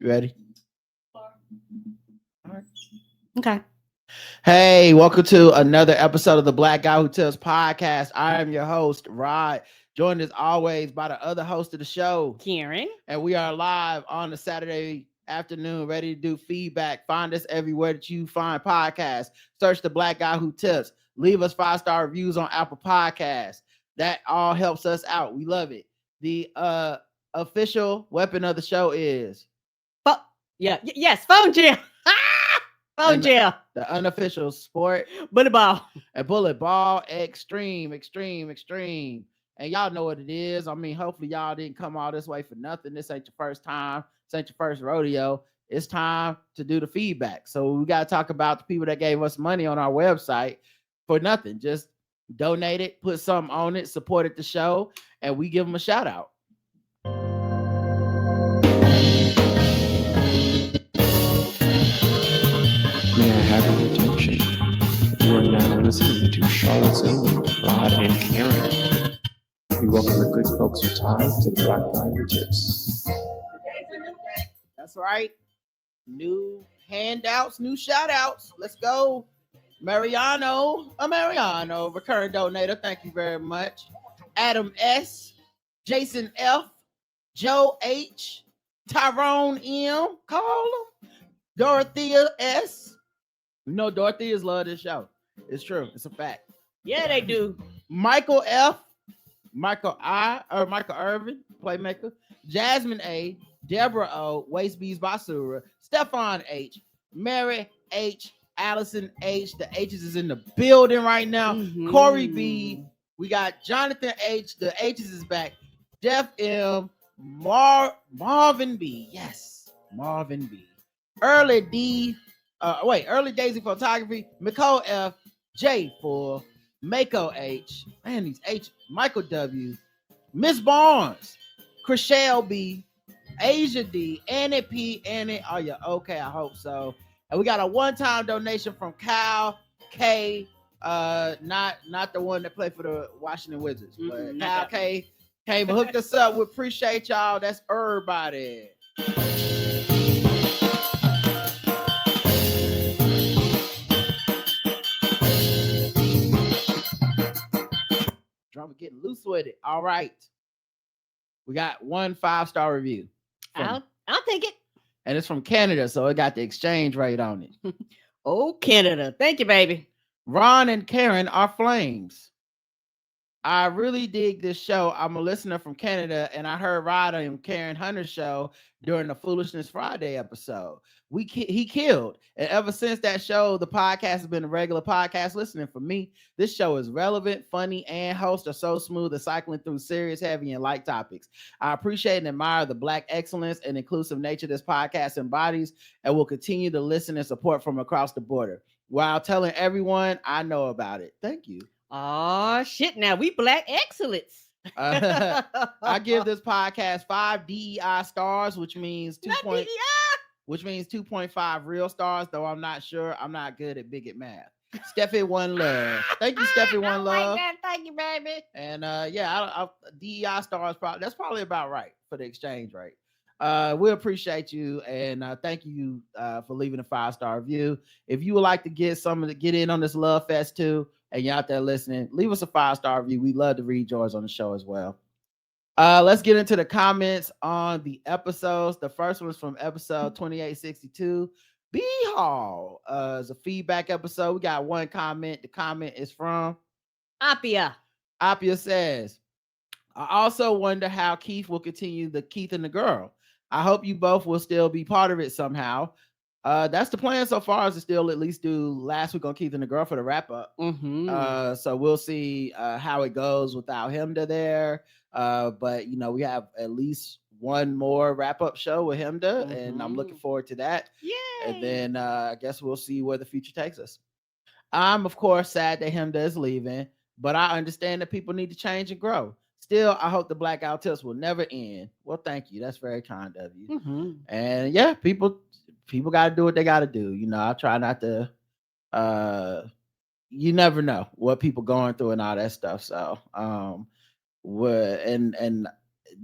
You ready? All right. Okay. Hey, welcome to another episode of the Black Guy Who Tells podcast. I am your host, Rod, joined as always by the other host of the show, Karen. And we are live on a Saturday afternoon, ready to do feedback. Find us everywhere that you find podcasts. Search the Black Guy Who Tips. Leave us 5-star reviews on Apple Podcasts. That all helps us out. We love it. The official weapon of the show is phone jam. Phone jam. The unofficial sport, bullet ball. A bullet ball, extreme. And y'all know what it is. I mean, hopefully y'all didn't come all this way for nothing. This ain't your first time. This ain't your first rodeo. It's time to do the feedback. So we got to talk about the people that gave us money on our website for nothing. Just donate it, put something on it, supported the show, and we give them a shout out. May I have your attention? You are now listening to Charlotte's Own, Rod and Karen. We welcome the good folks of time to the Black Guy Who Tips. That's right. New handouts, new shout outs. Let's go. Mariano, recurring donator. Thank you very much. Adam S, Jason F, Joe H, Tyrone M, call him. Dorothea S. You know, Dorothea's love this show. It's true. It's a fact. Yeah, they do. Michael F, Michael Irvin, playmaker. Jasmine A, Deborah O, Waste Bees Basura, Stefan H, Mary H, Allison H. The H's is in the building right now. Mm-hmm. Corey B. We got Jonathan H. The H's is back. Jeff M. Marvin B. Yes, Marvin B. Early Daisy Photography. Nicole F. J. for Mako H. Man, these H. Michael W. Miss Barnes. Chriselle B. Asia D. Annie P. Annie, are you okay? I hope so. And we got a one-time donation from Kyle K. Not the one that played for the Washington Wizards, but Kyle K. came and hooked us up. We appreciate y'all. That's everybody. Drummer getting loose with it. All right. We got one 5-star review. I'll take it. And it's from Canada, so it got the exchange rate on it. Oh, Canada. Thank you, baby. Ron and Karen are flames. I really dig this show. I'm a listener from Canada, and I heard Rod and Karen Hunter's show during the Foolishness Friday episode. He killed. And ever since that show, the podcast has been a regular podcast listening for me. This show is relevant, funny, and hosts are so smooth at cycling through serious, heavy, and light topics. I appreciate and admire the Black excellence and inclusive nature this podcast embodies, and will continue to listen and support from across the border while telling everyone I know about it. Thank you. Oh, shit. Now we Black excellence. I give this podcast 5 DEI stars, which means 2.5 real stars, though I'm not sure. I'm not good at bigot math. Steffi One Love. Thank you, Steffi One Love. Like thank you, baby. And DEI stars, that's probably about right for the exchange rate. We appreciate you, and thank you for leaving a 5-star review. If you would like to get in on this love fest too, and you're out there listening, leave us a 5-star review. We'd love to read yours on the show as well. Let's get into the comments on the episodes. The first one is from episode 2862. B Hall is a feedback episode. We got one comment. The comment is from Apia. Apia says, I also wonder how Keith will continue the Keith and the Girl. I hope you both will still be part of it somehow. That's the plan so far, is to still at least do last week on Keith and the Girl for the wrap up. Mm-hmm. So we'll see how it goes without him there. But we have at least one more wrap up show with Hemda, and I'm looking forward to that. Yay! And then I guess we'll see where the future takes us. I'm of course sad that Hemda is leaving, but I understand that people need to change and grow. Still, I hope the Blackout Tips will never end. Well, thank you. That's very kind of you. Mm-hmm. And yeah, people got to do what they got to do. I try not to. You never know what people going through and all that stuff. So, and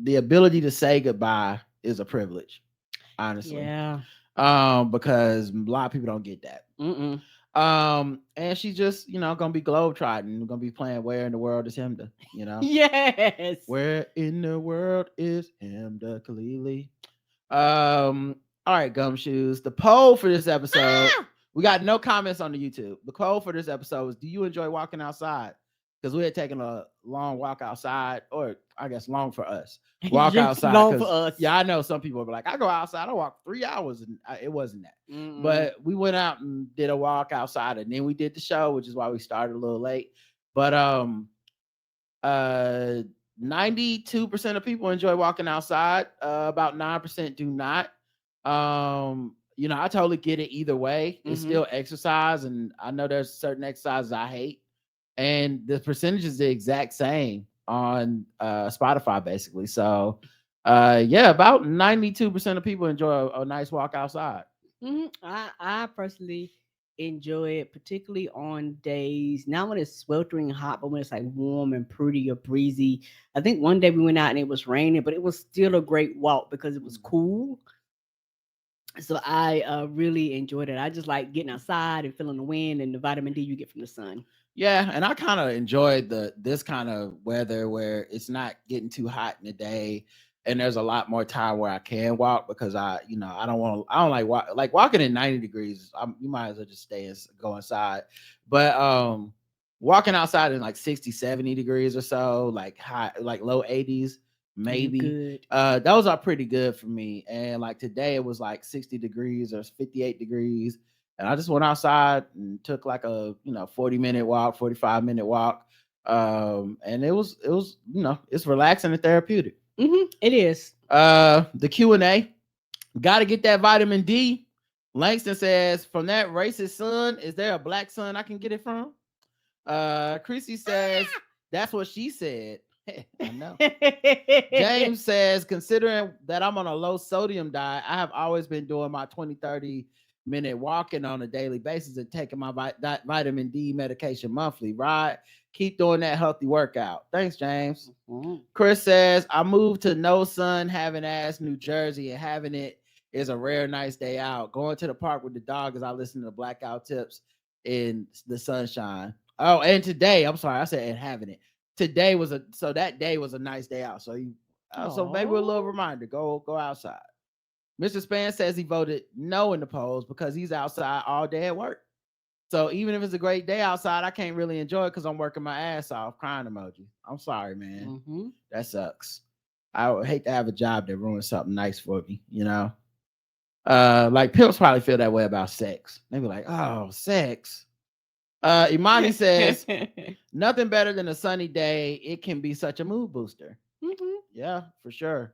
the ability to say goodbye is a privilege. honestly. Yeah. Because a lot of people don't get that. Mm-mm. And she's just, gonna be globetrotting, gonna be playing Where in the World is Himda, Yes. Where in the world is Himda Khalili? All right, Gumshoes. The poll for this episode, we got no comments on the YouTube. The poll for this episode is: do you enjoy walking outside? Because we had taken a long walk outside, or I guess long for us. Walk outside. Long for us. Yeah, I know some people will be like, I go outside, I walk 3 hours, and it wasn't that. But we went out and did a walk outside, and then we did the show, which is why we started a little late. But 92% of people enjoy walking outside. About 9% do not. I totally get it either way. It's still exercise, and I know there's certain exercises I hate, and the percentage is the exact same on Spotify, basically. So, about 92% of people enjoy a nice walk outside. I personally enjoy it, particularly on days not when it's sweltering hot, but when it's like warm and pretty or breezy. I think one day we went out and it was raining, but it was still a great walk because it was cool. So I really enjoyed it. I just like getting outside and feeling the wind and the vitamin D you get from the sun. Yeah, and I kind of enjoyed this kind of weather where it's not getting too hot in the day, and there's a lot more time where I can walk because I don't like walking in 90 degrees. You might as well just go inside. But walking outside in like 60, 70 degrees or so, like high, like low 80s, maybe. Those are pretty good for me. And like today it was like 60 degrees or 58 degrees. And I just went outside and took like a 40-minute walk, 45-minute walk. And it was it's relaxing and therapeutic. It is. The Q&A, gotta get that vitamin D. Langston says, from that racist sun, is there a black sun I can get it from? Chrissy says, that's what she said. I know. James says, considering that I'm on a low sodium diet, I have always been doing my 20-30-minute walking on a daily basis and taking my vitamin D medication monthly, right? Keep doing that healthy workout. Thanks, James. Chris says, I moved to no sun, having ass New Jersey, and having it is a rare nice day out. Going to the park with the dog as I listen to the Blackout Tips in the sunshine. Oh, and today, I'm sorry, I said and having it. Today that day was a nice day out. So so maybe a little reminder, go outside. Mr. Span says he voted no in the polls because he's outside all day at work. So even if it's a great day outside, I can't really enjoy it because I'm working my ass off. Crying emoji. I'm sorry, man. That sucks. I would hate to have a job that ruins something nice for me, Like pimps probably feel that way about sex. They be like, oh, sex. Imani says, nothing better than a sunny day. It can be such a mood booster. Yeah, for sure.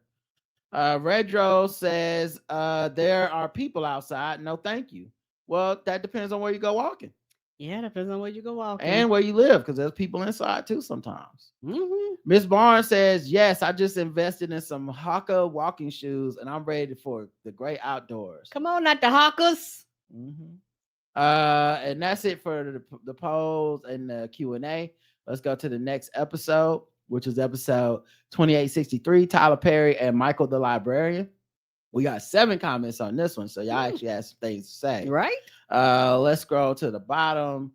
Redro says, there are people outside. No, thank you. Well, that depends on where you go walking. Yeah, depends on where you go walking. And where you live, because there's people inside too sometimes. Miss Barnes says, yes, I just invested in some Haka walking shoes and I'm ready for the great outdoors. Come on, not the Hakas. And that's it for the polls and the Q&A. Let's go to the next episode, which is episode 2863, Tyler Perry and Michael the Librarian. We got 7 comments on this one, so y'all actually have some things to say. Right? Let's scroll to the bottom.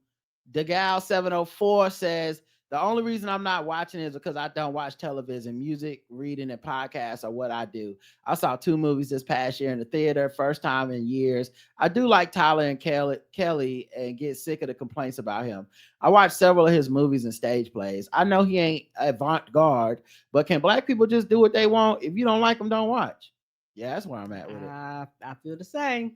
DeGal704 says, the only reason I'm not watching is because I don't watch television. Music, reading, and podcasts are what I do. I saw 2 movies this past year in the theater, first time in years. I do like Tyler and Kelly and get sick of the complaints about him. I watched several of his movies and stage plays. I know he ain't avant-garde, but can black people just do what they want? If you don't like them, don't watch. Yeah, that's where I'm at with it. I feel the same.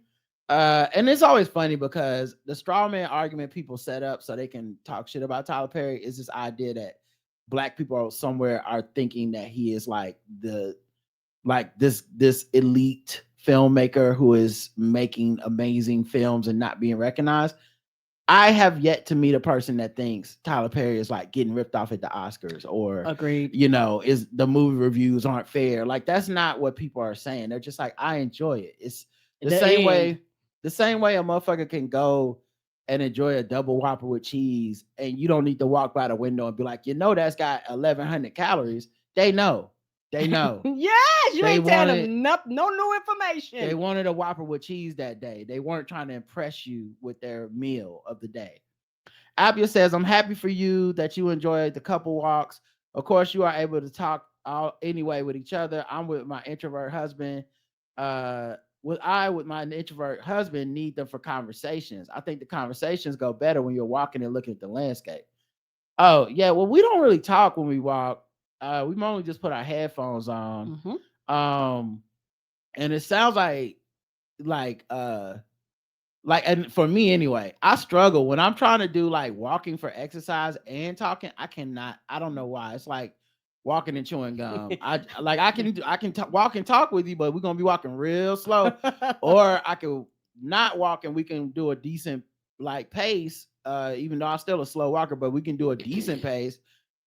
And it's always funny because the straw man argument people set up so they can talk shit about Tyler Perry is this idea that black people somewhere are thinking that he is like this elite filmmaker who is making amazing films and not being recognized. I have yet to meet a person that thinks Tyler Perry is like getting ripped off at the Oscars or agreed. Is the movie reviews aren't fair. Like that's not what people are saying. They're just like, I enjoy it. It's the same way a motherfucker can go and enjoy a double Whopper with cheese and you don't need to walk by the window and be like, that's got 1,100 calories. They know. They know. Yes, you They ain't telling wanted them no new they information. wanted a Whopper with cheese that day. They weren't trying to impress you with their meal of the day. Abia says, I'm happy for you that you enjoyed the couple walks. Of course, you are able to talk all anyway with each other. I'm with my introvert husband. With my introvert husband need them for conversations. I think the conversations go better when you're walking and looking at the landscape. Oh, yeah. Well, we don't really talk when we walk. We normally just put our headphones on. Hmm. Um, and it sounds like and for me anyway, I struggle when I'm trying to do like walking for exercise and talking. I cannot. I don't know why. It's like walking and chewing gum. I can walk and talk with you, but we're gonna be walking real slow. Or I can not walk and we can do a decent like pace. Even though I'm still a slow walker, but we can do a decent pace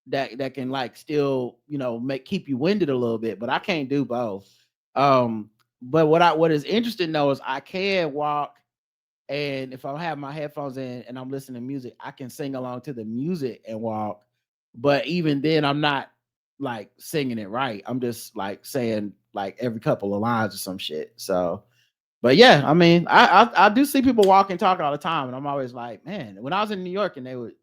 that can like still make keep you winded a little bit. But I can't do both. Um, but what is interesting though is I can walk, and if I have my headphones in and I'm listening to music, I can sing along to the music and walk. But even then, I'm not like singing it right. I'm just like saying like every couple of lines or some shit. So, but yeah, I mean, I do see people walk and talk all the time, and I'm always like, man, when I was in New York and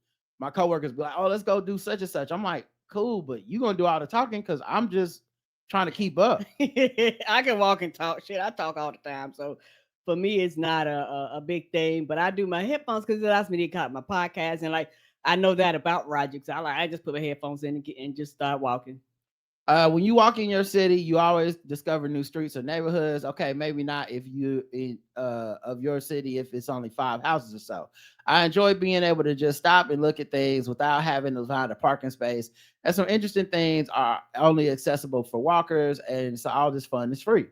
my coworkers be like, oh, let's go do such and such. I'm like, cool, but you gonna do all the talking because I'm just trying to keep up. I can walk and talk. Shit, I talk all the time. So for me, it's not a big thing. But I do my headphones because it allows me to cut my podcast. And like I know that about Roger. So I just put my headphones in and just start walking. When you walk in your city, you always discover new streets or neighborhoods. Okay, maybe not if you in of your city if it's only 5 houses or so. I enjoy being able to just stop and look at things without having to find a parking space. And some interesting things are only accessible for walkers, and so all this fun is free.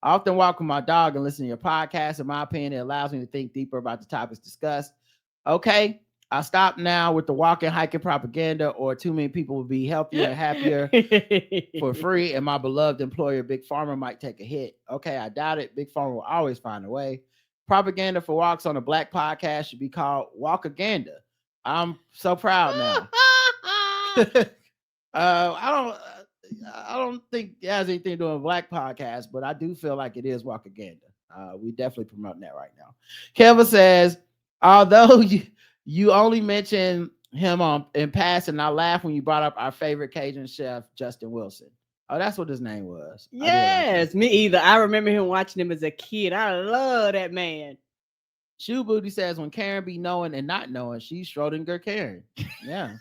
I often walk with my dog and listen to your podcast. In my opinion, it allows me to think deeper about the topics discussed. Okay, I stop now with the walking, hiking propaganda, or too many people will be healthier and happier for free, and my beloved employer, Big Pharma, might take a hit. Okay, I doubt it. Big Pharma will always find a way. Propaganda for walks on a black podcast should be called Walkaganda. I'm so proud now. I don't think it has anything to do with a black podcast, but I do feel like it is Walkaganda. We definitely promoting that right now. Kevin says, although you only mention him in passing, I laugh when you brought up our favorite Cajun chef, Justin Wilson. Oh, that's what his name was. Yes, me either. I remember him watching him as a kid. I love that man. Shoe Booty says, when Karen be knowing and not knowing, she's Schrodinger Karen. Yeah.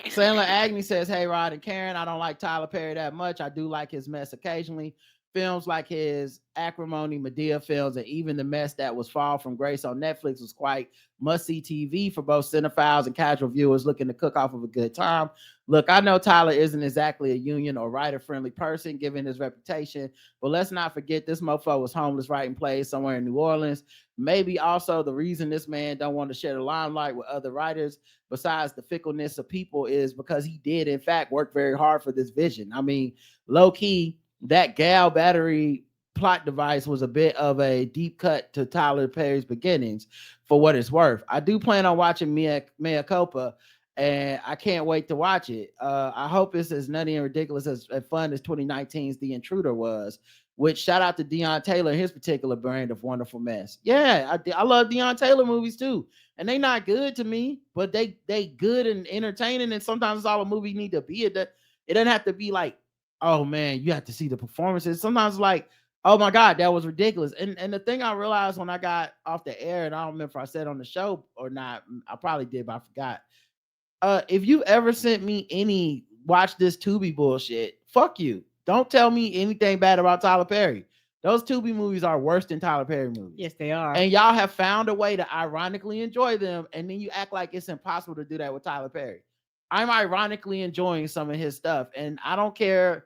Sandler Agnew says, hey, Rod and Karen, I don't like Tyler Perry that much. I do like his mess occasionally. Films like his Acrimony, Medea films, and even the mess that was Fall from Grace on Netflix was quite must-see TV for both cinephiles and casual viewers looking to cook off of a good time. Look, I know Tyler isn't exactly a union or writer-friendly person, given his reputation, but let's not forget this mofo was homeless writing plays somewhere in New Orleans. Maybe also the reason this man don't want to share the limelight with other writers, besides the fickleness of people, is because he did, in fact, work very hard for this vision. I mean, low-key, that Gal battery plot device was a bit of a deep cut to Tyler Perry's beginnings, for what it's worth. I do plan on watching Mea Culpa, and I can't wait to watch it. I hope it's as nutty and ridiculous as fun as 2019's The Intruder was, which shout out to Deion Taylor and his particular brand of wonderful mess. Yeah, I love Deion Taylor movies too. And they not good to me, but they good and entertaining, and sometimes it's all a movie need to be. It doesn't have to be like, oh man, you have to see the performances. Sometimes like, oh my God, that was ridiculous. And the thing I realized when I got off the air, and I don't remember if I said on the show or not, I probably did, but I forgot. If you ever sent me any watch this Tubi bullshit, fuck you. Don't tell me anything bad about Tyler Perry. Those Tubi movies are worse than Tyler Perry movies. Yes, they are. And y'all have found a way to ironically enjoy them, and then you act like it's impossible to do that with Tyler Perry. I'm ironically enjoying some of his stuff, and I don't care.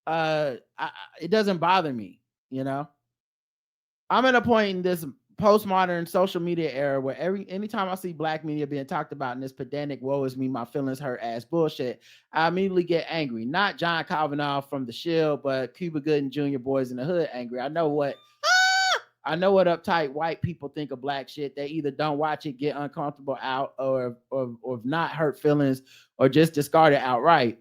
It doesn't bother me, you know. I'm at a point in this postmodern social media era where anytime I see black media being talked about in this pedantic woe is me, my feelings hurt ass bullshit, I immediately get angry. Not John Kavanaugh from The Shield, but Cuba Gooding Jr. Boys in the Hood angry. I know what uptight white people think of black shit. They either don't watch it, get uncomfortable out, or not hurt feelings, or just discard it outright.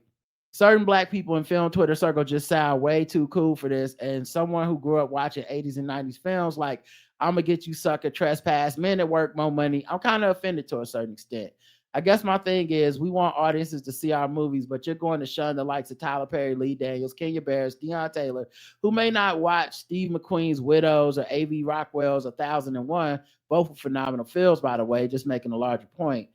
Certain black people in film Twitter circle just sound way too cool for this. And someone who grew up watching 80s and 90s films like I'm gonna get you sucker, trespass, men at work, more money. I'm kind of offended to a certain extent. I guess my thing is we want audiences to see our movies, but you're going to shun the likes of Tyler Perry, Lee Daniels, Kenya Barris, Deion Taylor, who may not watch Steve McQueen's Widows or A.V. Rockwell's 1001, both phenomenal films, by the way, just making a larger point.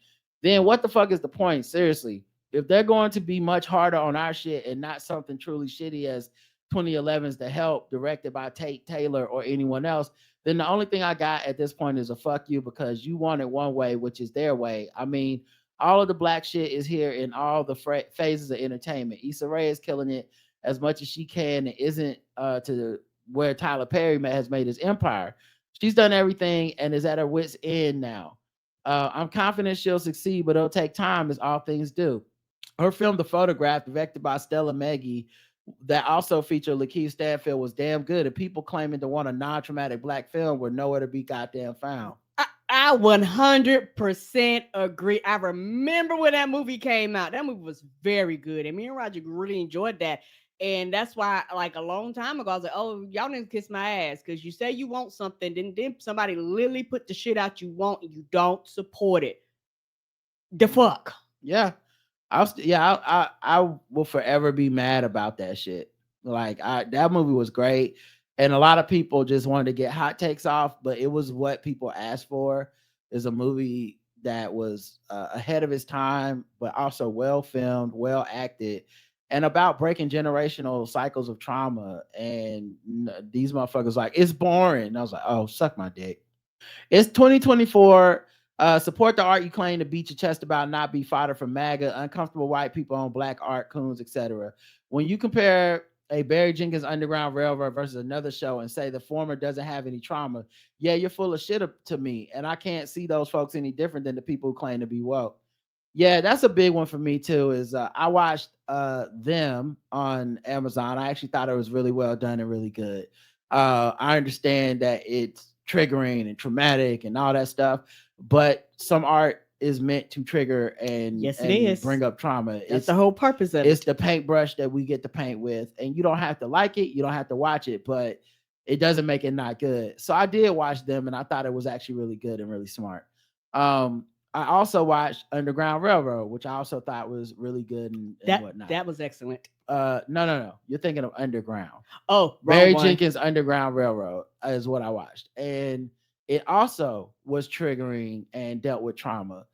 Then what the fuck is the point? Seriously, if they're going to be much harder on our shit and not something truly shitty as 2011's The Help, directed by Tate Taylor or anyone else, then the only thing I got at this point is a fuck you because you want it one way, which is their way. I mean, all of the black shit is here in all the phases of entertainment. Issa Rae is killing it as much as she can and isn't to where Tyler Perry has made his empire. She's done everything and is at her wit's end now. I'm confident she'll succeed, but it'll take time, as all things do. Her film, The Photograph, directed by Stella Meggy, that also featured Lakeith Stanfield, was damn good. And people claiming to want a non-traumatic black film were nowhere to be goddamn found. I 100% agree. I remember when that movie came out. That movie was very good. And me and Roger really enjoyed that. And that's why, like, a long time ago, I was like, oh, y'all didn't kiss my ass. Because you say you want something, then somebody literally put the shit out you want and you don't support it. The fuck? Yeah. I will forever be mad about that shit. Like that movie was great. And a lot of people just wanted to get hot takes off, but it was what people asked for. Is a movie that was ahead of its time, but also well filmed, well acted, and about breaking generational cycles of trauma. And these motherfuckers like, it's boring. And I was like, oh, suck my dick. It's 2024. Support the art you claim to beat your chest about, not be fodder for MAGA, uncomfortable white people on black art, coons, etc. When you compare a Barry Jenkins Underground Railroad versus another show and say the former doesn't have any trauma, yeah, you're full of shit to me. And I can't see those folks any different than the people who claim to be woke. Yeah, that's a big one for me too. Is I watched them on Amazon. I actually thought it was really well done and really good. I understand that it's triggering and traumatic and all that stuff, but some art is meant to trigger and yes, it is bring up trauma. That's the whole purpose of it. It's the paintbrush that we get to paint with, and you don't have to like it, you don't have to watch it, but it doesn't make it not good. So I did watch them, and I thought it was actually really good and really smart. I also watched Underground Railroad, which I also thought was really good and whatnot. That was excellent. No. You're thinking of Underground. Oh, Barry Jenkins Underground Railroad is what I watched. And it also was triggering and dealt with trauma.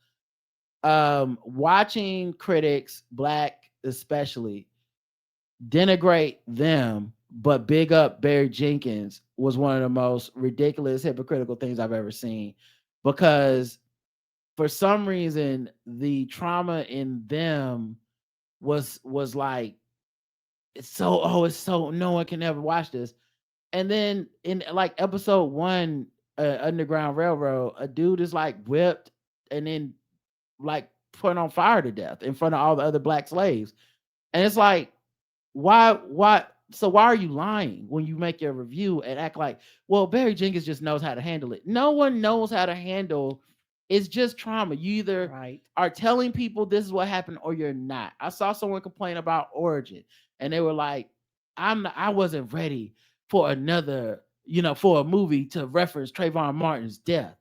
Watching critics, black especially, denigrate them, but big up Barry Jenkins was one of the most ridiculous, hypocritical things I've ever seen. Because for some reason, the trauma in them was like, it's so no one can ever watch this. And then in like episode 1, Underground Railroad, a dude is like whipped and then like put on fire to death in front of all the other black slaves. And it's like, why so why are you lying when you make your review and act like, well, Barry Jenkins just knows how to handle it? No one knows how to handle. It's just trauma. You either are telling people this is what happened or you're not. I saw someone complain about Origin and they were like, I wasn't ready for another, for a movie to reference Trayvon Martin's death.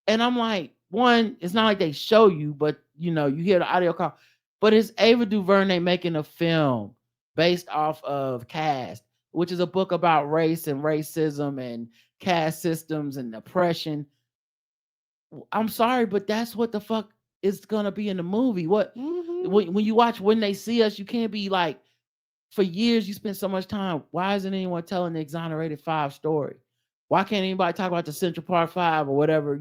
And I'm like, one, it's not like they show you, but you hear the audio call, but it's Ava DuVernay making a film based off of Caste, which is a book about race and racism and caste systems and oppression. I'm sorry, but that's what the fuck is gonna be in the movie. What when you watch When They See Us, you can't be like, for years you spent so much time. Why isn't anyone telling the Exonerated 5 story? Why can't anybody talk about the Central Park 5 or whatever?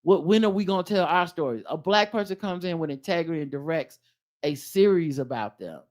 When are we gonna tell our stories? A black person comes in with integrity and directs a series about them,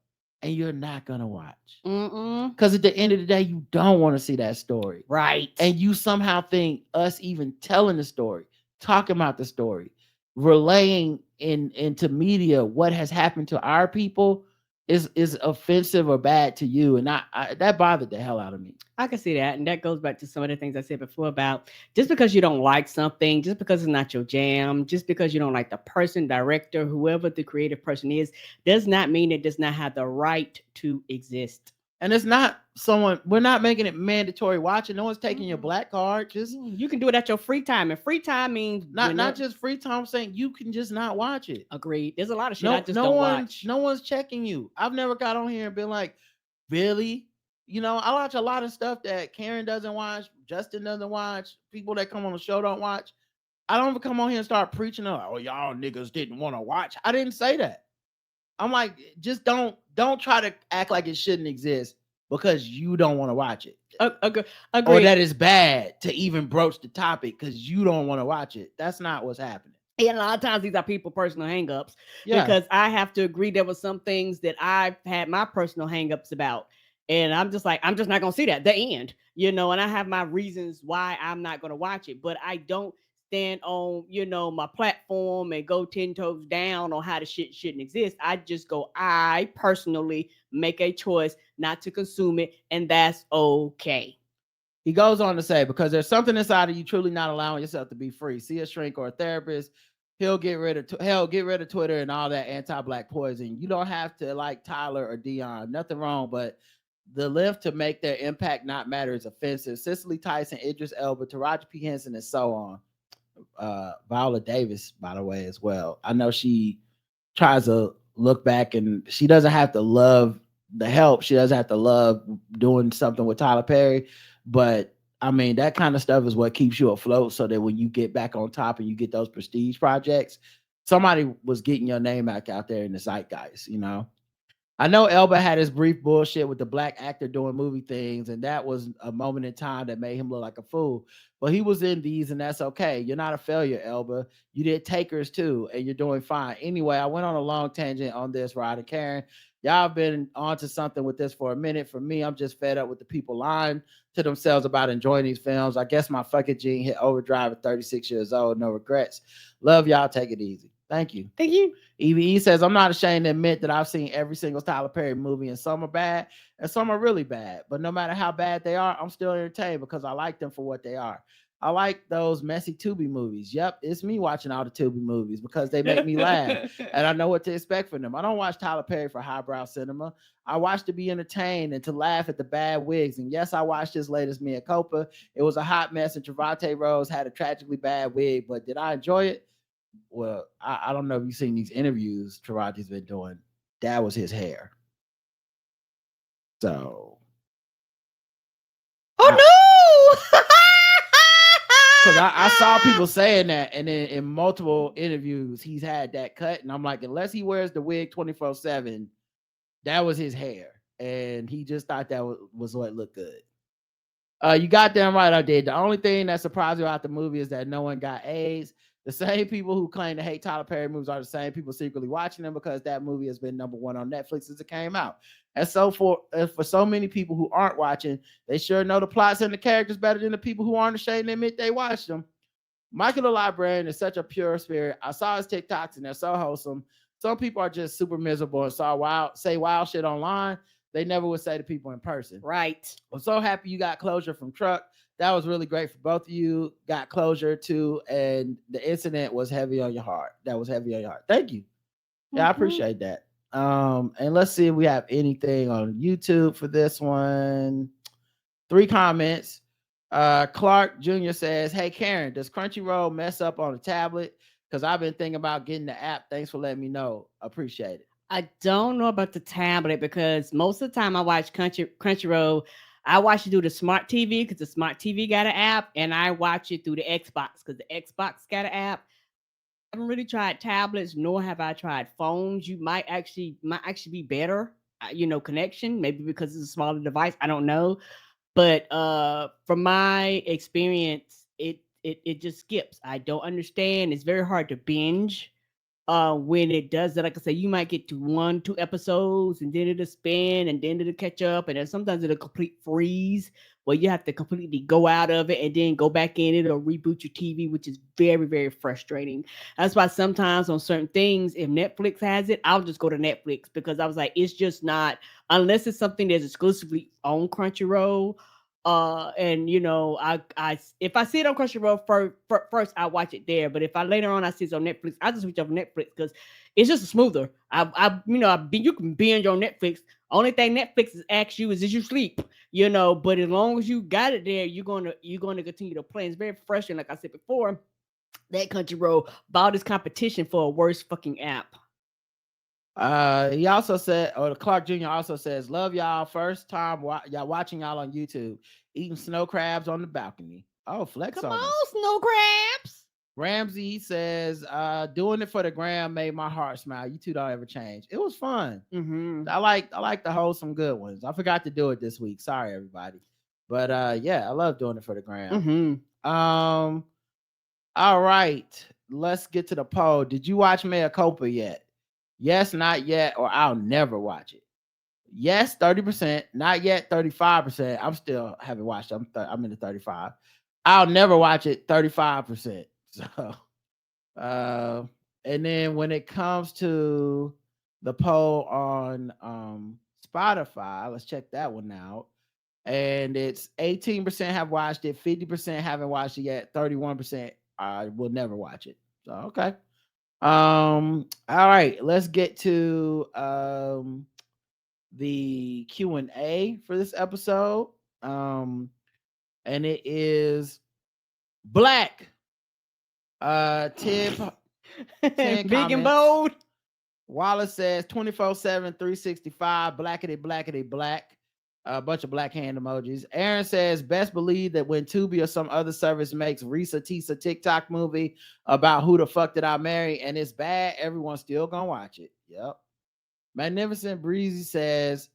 and you're not gonna watch. Because at the end of the day, you don't want to see that story. Right. And you somehow think us even telling the story, talking about the story, relaying into media what has happened to our people is offensive or bad to you, and that bothered the hell out of me. I can see that. And that goes back to some of the things I said before about just because you don't like something, just because it's not your jam, just because you don't like the person, director, whoever the creative person is, does not mean it does not have the right to exist. And it's not someone, we're not making it mandatory watching. No one's taking your black card. Just You can do it at your free time. And free time means not just free time. I'm saying you can just not watch it. Agreed. There's a lot of shit I just don't watch. No one's checking you. I've never got on here and been like, really? You know, I watch a lot of stuff that Karen doesn't watch, Justin doesn't watch, people that come on the show don't watch. I don't ever come on here and start preaching, oh, y'all niggas didn't want to watch. I didn't say that. I'm like, just don't try to act like it shouldn't exist because you don't want to watch it. Agreed. Or that is bad to even broach the topic because you don't want to watch it. That's not what's happening. And a lot of times these are people personal hangups because I have to agree there were some things that I've had my personal hangups about. And I'm just like, I'm just not going to see that. The end, you know, and I have my reasons why I'm not going to watch it. But I don't stand on, you know, my platform and go 10 toes down on how the shit shouldn't exist. I just go, I personally make a choice not to consume it. And that's okay. He goes on to say, because there's something inside of you truly not allowing yourself to be free. See a shrink or a therapist. He'll get rid of Twitter and all that anti-black poison. You don't have to like Tyler or Dion. Nothing wrong, but the lift to make their impact not matter is offensive. Cicely Tyson, Idris Elba, Taraji P. Henson, and so on. Viola Davis, by the way, as well. I know she tries to look back and she doesn't have to love the help. She doesn't have to love doing something with Tyler Perry. But I mean, that kind of stuff is what keeps you afloat so that when you get back on top and you get those prestige projects, somebody was getting your name out there in the zeitgeist, you know? I know Elba had his brief bullshit with the black actor doing movie things, and that was a moment in time that made him look like a fool. But he was in these, and that's okay. You're not a failure, Elba. You did Takers too, and you're doing fine. Anyway, I went on a long tangent on this, Rod and Karen. Y'all been on to something with this for a minute. For me, I'm just fed up with the people lying to themselves about enjoying these films. I guess my fucking gene hit overdrive at 36 years old. No regrets. Love y'all. Take it easy. Thank you. Thank you. EVE says, I'm not ashamed to admit that I've seen every single Tyler Perry movie, and some are bad and some are really bad. But no matter how bad they are, I'm still entertained because I like them for what they are. I like those messy Tubi movies. Yep, it's me watching all the Tubi movies because they make me laugh and I know what to expect from them. I don't watch Tyler Perry for highbrow cinema. I watch to be entertained and to laugh at the bad wigs. And yes, I watched his latest Mea Culpa. It was a hot mess and Trevante Rose had a tragically bad wig, but did I enjoy it? Well, I don't know if you've seen these interviews Taraji's been doing. That was his hair. So. Oh, no! Because I saw people saying that, and then in multiple interviews, he's had that cut. And I'm like, unless he wears the wig 24/7, that was his hair. And he just thought that was what looked good. You got damn right I did. The only thing that surprised me about the movie is that no one got AIDS. The same people who claim to hate Tyler Perry movies are the same people secretly watching them because that movie has been number one on Netflix since it came out. And so for so many people who aren't watching, they sure know the plots and the characters better than the people who aren't ashamed to admit they watched them. Michael the Librarian is such a pure spirit. I saw his TikToks and they're so wholesome. Some people are just super miserable and say wild shit online. They never would say to people in person. Right. I'm so happy you got closure from Truck. That was really great for both of you. Got closure too, and the incident was heavy on your heart. That was heavy on your heart. Thank you. Yeah, I appreciate that. And let's see if we have anything on YouTube for this one. 3 comments. Clark Jr. says, hey Karen, does Crunchyroll mess up on the tablet? Because I've been thinking about getting the app. Thanks for letting me know. Appreciate it. I don't know about the tablet because most of the time I watch Crunchyroll. I watch it through the smart TV because the smart TV got an app, and I watch it through the Xbox because the Xbox got an app. I haven't really tried tablets, nor have I tried phones. You might actually be better, connection, maybe because it's a smaller device. I don't know, but from my experience, it just skips. I don't understand. It's very hard to binge. When it does that, like I say, you might get to 1-2 episodes and then it'll spin and then it'll catch up, and then sometimes it'll complete freeze where you have to completely go out of it and then go back in it or reboot your TV, which is very, very frustrating. That's why sometimes on certain things, if Netflix has it, I'll just go to Netflix, because I was like, it's just not, unless it's something that's exclusively on Crunchyroll. And you know, I if I see it on Crunchyroll first, I watch it there. But if I later on I see it on Netflix, I just switch over Netflix because it's just smoother. You can binge on Netflix. Only thing Netflix is asks you is, did you sleep? You know, but as long as you got it there, you're gonna continue to play. It's very frustrating, like I said before, that Crunchyroll bought this competition for a worse fucking app. He also said, or Clark Jr. also says, love y'all. First time y'all watching y'all on YouTube, eating snow crabs on the balcony. Oh, flex Come on us. on, snow crabs. Ramsey says, doing it for the gram made my heart smile. You two don't ever change. It was fun. Mm-hmm. I like to hold some good ones. I forgot to do it this week. Sorry, everybody. But yeah, I love doing it for the gram. Mm-hmm. All right. Let's get to the poll. Did you watch Mea Culpa yet? Yes, not yet, or I'll never watch it. Yes, 30%. Not yet, 35%. I'm still haven't watched it. I'm in the 35. I'll never watch it, 35%. So and then when it comes to the poll on Spotify, let's check that one out. And it's 18% have watched it, 50% haven't watched it yet, 31% will never watch it. So okay. All right, let's get to the Q&A for this episode. And it is Black. 10 Big comments. and bold. Wallace says 24/7 365 blackity black. A bunch of black hand emojis. Aaron says, best believe that when Tubi or some other service makes Risa Tisa TikTok movie about who the fuck did I marry and it's bad, everyone's still gonna watch it. Yep. Magnificent Breeze says,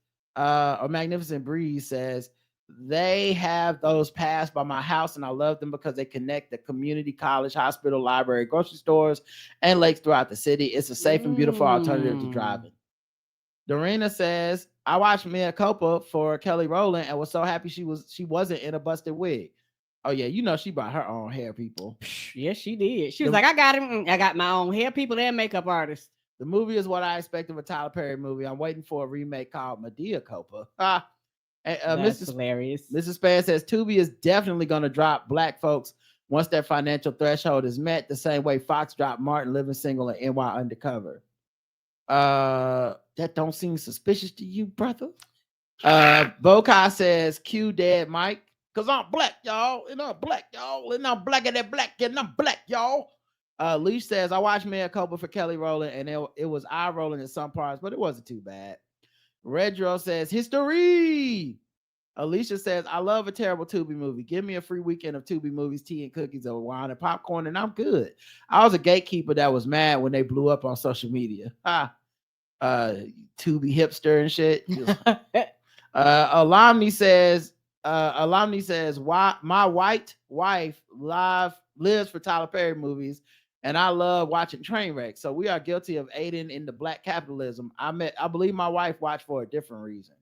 they have those passed by my house and I love them because they connect the community, college, hospital, library, grocery stores, and lakes throughout the city. It's a safe and beautiful alternative to driving. Dorena says, I watched Mea Culpa for Kelly Rowland and was so happy she wasn't in a busted wig. Oh yeah, you know she brought her own hair people. Yes, she did. She was like, I got him. I got my own hair people and makeup artists. The movie is what I expect of a Tyler Perry movie. I'm waiting for a remake called Medea Culpa. That's hilarious. Mrs. Span says Tubi is definitely going to drop black folks once their financial threshold is met, the same way Fox dropped Martin Living Single and NY Undercover. That don't seem suspicious to you, brother. Bokai says Q dead Mike, cause I'm black, y'all, and I'm black, y'all, and I'm blacker than black, and I'm black, y'all. Leash says I watched Mea Culpa for Kelly Rowland, and it was eye rolling in some parts, but it wasn't too bad. Redro says history. Alicia says I love a terrible Tubi movie. Give me a free weekend of Tubi movies, tea and cookies, and wine and popcorn, and I'm good. I was a gatekeeper that was mad when they blew up on social media. Tubi hipster and shit. Alumni says why my white wife lives for Tyler Perry movies, and I love watching train wrecks. So we are guilty of aiding in the black capitalism. I believe my wife watched for a different reason.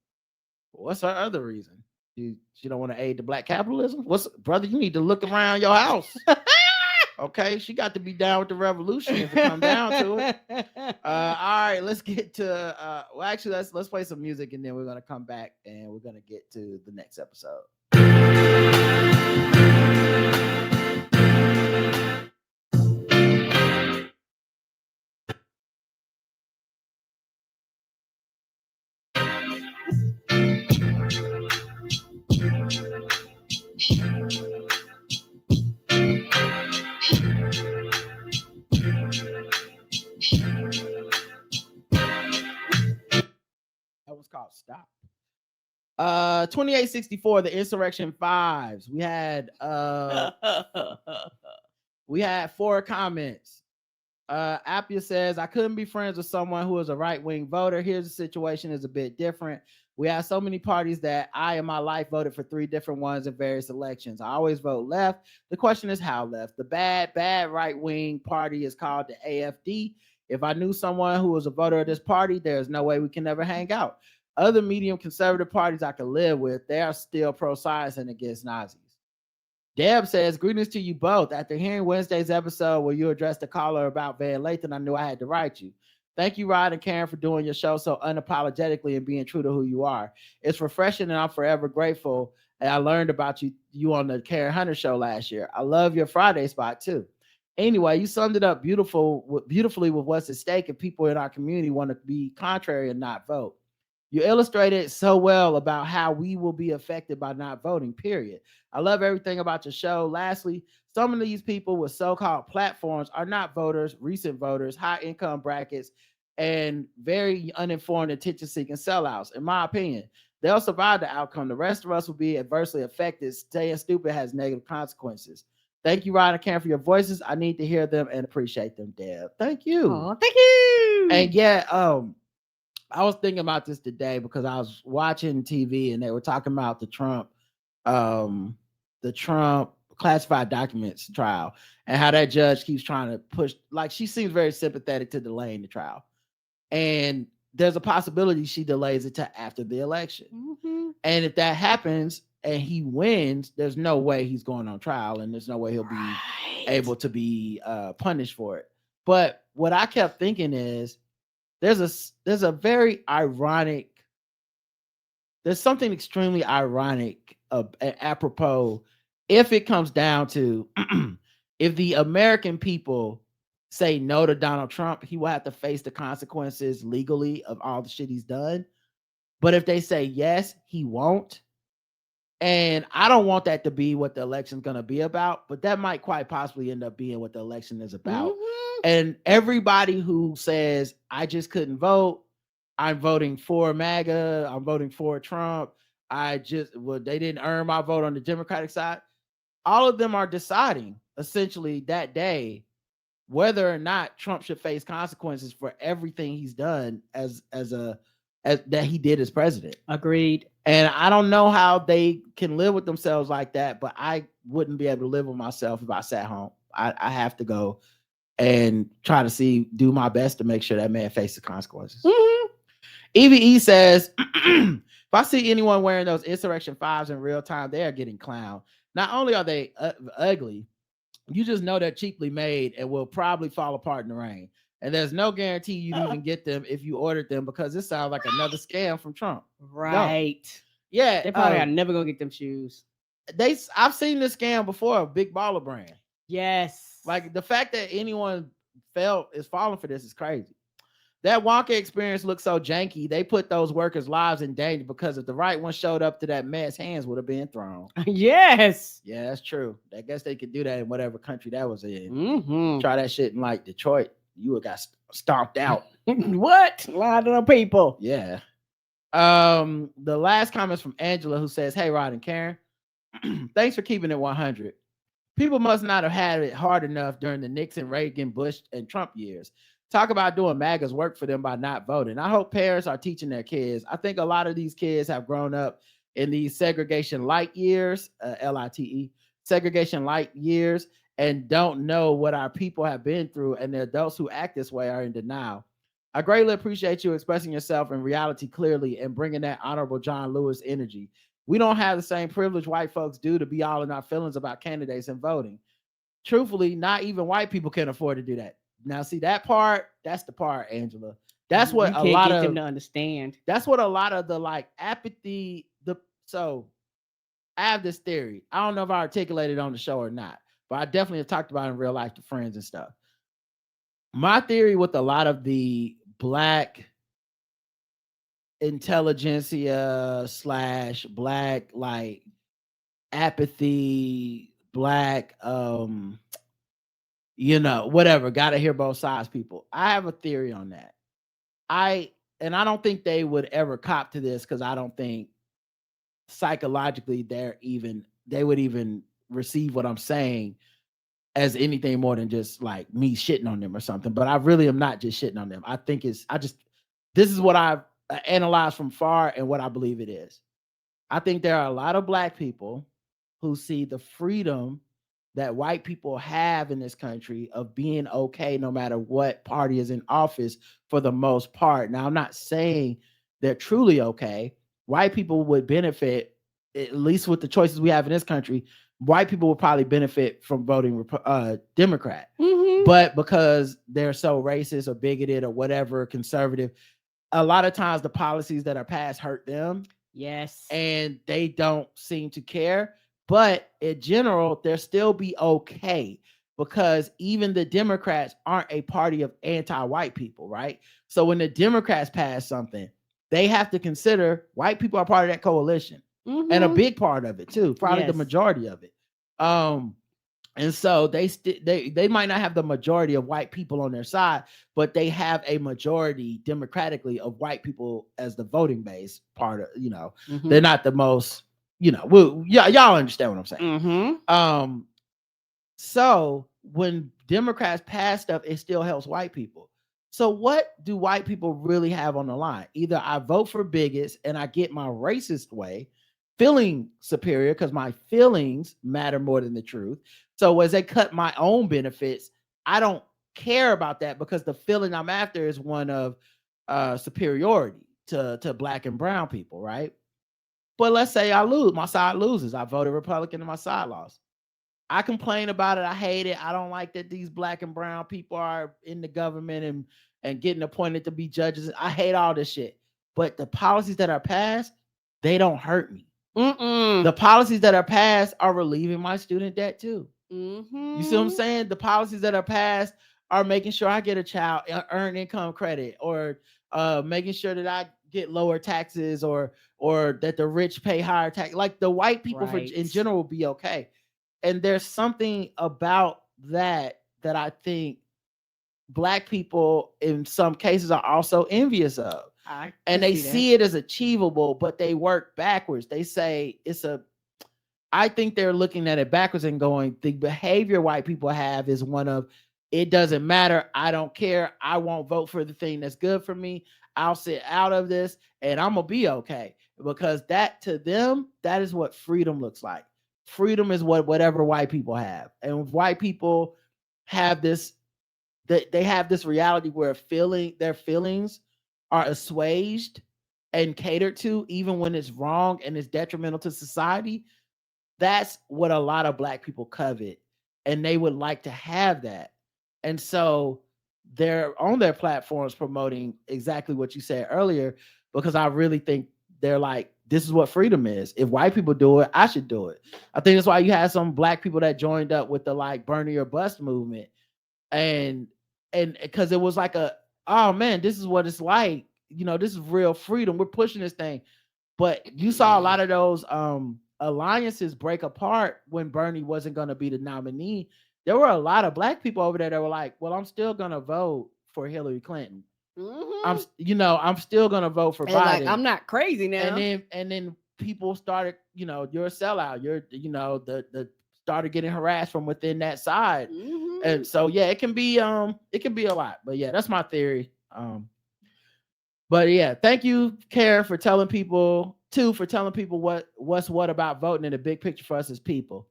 What's her other reason? She don't want to aid the black capitalism? Brother, you need to look around your house. Okay, she got to be down with the revolution if it come down to it. All right, let's get to let's play some music and then we're gonna come back and we're gonna get to the next episode. That was called Stop. 2864, the Insurrection Fives. We had 4 comments. Appia says, I couldn't be friends with someone who is a right-wing voter. Here's the situation is a bit different. We have so many parties that I in my life voted for 3 different ones in various elections. I always vote left. The question is how left. The bad right-wing party is called the AFD. If I knew someone who was a voter of this party, there's no way we can ever hang out. Other medium conservative parties I can live with, they are still pro-science and against Nazis. Deb says, greetings to you both. After hearing Wednesday's episode where you addressed the caller about Van Lathan, I knew I had to write you. Thank you, Rod and Karen, for doing your show so unapologetically and being true to who you are. It's refreshing and I'm forever grateful. And I learned about you on the Karen Hunter show last year. I love your Friday spot too. Anyway, you summed it up beautifully with what's at stake if people in our community want to be contrary and not vote. You illustrated so well about how we will be affected by not voting, period. I love everything about your show. Lastly, some of these people with so-called platforms are not voters, recent voters, high income brackets, and very uninformed attention-seeking sellouts. In my opinion, they'll survive the outcome. The rest of us will be adversely affected. Staying stupid has negative consequences. Thank you, Rod and Karen, for your voices. I need to hear them and appreciate them, Deb. Thank you. Oh, thank you. And yeah, I was thinking about this today because I was watching TV and they were talking about the Trump classified documents trial and how that judge keeps trying to push, like she seems very sympathetic to delaying the trial. And there's a possibility she delays it to after the election. Mm-hmm. And if that happens and he wins, there's no way he's going on trial and there's no way he'll be able to be punished for it. But what I kept thinking is, there's something extremely ironic apropos if it comes down to if the American people say no to Donald Trump, he will have to face the consequences legally of all the shit he's done. But if they say yes, he won't. And I don't want that to be what the election's going to be about, but that might quite possibly end up being what the election is about. Mm-hmm. And everybody who says, I just couldn't vote, I'm voting for MAGA, I'm voting for Trump, they didn't earn my vote on the Democratic side. All of them are deciding essentially that day whether or not Trump should face consequences for everything he's done as that he did as president. Agreed. And I don't know how they can live with themselves like that, but I wouldn't be able to live with myself if I sat home. I have to go and try to do my best to make sure that man faces the consequences. Mm-hmm. EVE says, if I see anyone wearing those Insurrection 5s in real time, they are getting clowned. Not only are they ugly, you just know they're cheaply made and will probably fall apart in the rain. And there's no guarantee you'd even get them if you ordered them because this sounds like another scam from Trump. Right. No. Yeah. They probably are never going to get them shoes. I've seen this scam before, a Big Baller brand. Yes. Like the fact that anyone is falling for this is crazy. That Wonka experience looks so janky. They put those workers' lives in danger because if the right one showed up to that mess, hands would have been thrown. Yes. Yeah, that's true. I guess they could do that in whatever country that was in. Mm-hmm. Try that shit in like Detroit. You would got stomped out. What? A lot of people. Yeah. The last comment is from Angela who says, hey, Rod and Karen, thanks for keeping it 100. People must not have had it hard enough during the Nixon, Reagan, Bush, and Trump years. Talk about doing MAGA's work for them by not voting. I hope parents are teaching their kids. I think a lot of these kids have grown up in these segregation light years, LITE, segregation light years, and don't know what our people have been through, and the adults who act this way are in denial. I greatly appreciate you expressing yourself in reality clearly and bringing that honorable John Lewis energy. We don't have the same privilege white folks do to be all in our feelings about candidates and voting. Truthfully, not even white people can afford to do that. Now, see that part? That's the part, Angela. That's what a lot of them to understand. That's what a lot of the like apathy. So I have this theory. I don't know if I articulated it on the show or not, but I definitely have talked about it in real life to friends and stuff. My theory with a lot of the black intelligentsia / black like apathy, black whatever, gotta hear both sides people. I have a theory on that. I don't think they would ever cop to this because I don't think psychologically they would even receive what I'm saying as anything more than just like me shitting on them or something. But I really am not just shitting on them. I think this is what I've analyzed from far and what I believe it is. I think there are a lot of black people who see the freedom that white people have in this country of being okay no matter what party is in office for the most part. Now, I'm not saying they're truly okay, white people would benefit, at least with the choices we have in this country. White people would probably benefit from voting Democrat. Mhm. But because they're so racist or bigoted or whatever, conservative, a lot of times the policies that are passed hurt them Yes. and they don't seem to care. But in general, they'll still be okay because even the Democrats aren't a party of anti-white people, right? So when the Democrats pass something, they have to consider white people are part of that coalition and a Mhm. big part of it too, probably the Yes. majority of it. And so they might not have the majority of white people on their side, but they have a majority democratically of white people as the voting base part of, Mhm. they're not the most, well, yeah, y'all understand what I'm saying. Mhm. So when Democrats pass stuff, it still helps white people. So what do white people really have on the line? Either I vote for bigots and I get my racist way, feeling superior because my feelings matter more than the truth. So as they cut my own benefits, I don't care about that because the feeling I'm after is one of superiority to black and brown people, right? But let's say I lose, my side loses. I voted Republican and my side lost. I complain about it. I hate it. I don't like that these black and brown people are in the government and getting appointed to be judges. I hate all this shit. But the policies that are passed, they don't hurt me. The policies that are passed are relieving my student debt too. You see what I'm saying? The policies that are passed are making sure I get a child earned income credit, or making sure that I get lower taxes, or that the rich pay higher tax. Like the white people Right. in general will be okay. And there's something about that I think black people in some cases are also envious of. And they see it as achievable, but they work backwards. They say I think they're looking at it backwards and going, the behavior white people have is one of, it doesn't matter. I don't care. I won't vote for the thing that's good for me. I'll sit out of this and I'm going to be okay. Because that, to them, that is what freedom looks like. Freedom is whatever white people have. And white people have this, they have this reality where their feelings are assuaged and catered to, even when it's wrong and it's detrimental to society. That's what a lot of black people covet, and they would like to have that. And so they're on their platforms promoting exactly what you said earlier, because I really think they're like, this is what freedom is. If white people do it, I should do it. I think that's why you had some black people that joined up with the like burn your bus movement, and because it was like oh man, this is what it's like. This is real freedom. We're pushing this thing. But you saw a lot of those alliances break apart when Bernie wasn't going to be the nominee. There were a lot of black people over there that were like, well, I'm still going to vote for Hillary Clinton. I'm still going to vote for Biden. Like, I'm not crazy now. And then people started, you're a sellout. You're, the started getting harassed from within that side. And so, yeah, it can be a lot. But yeah, that's my theory. But yeah, thank you, Karen, for telling people what's what about voting in the big picture for us as people.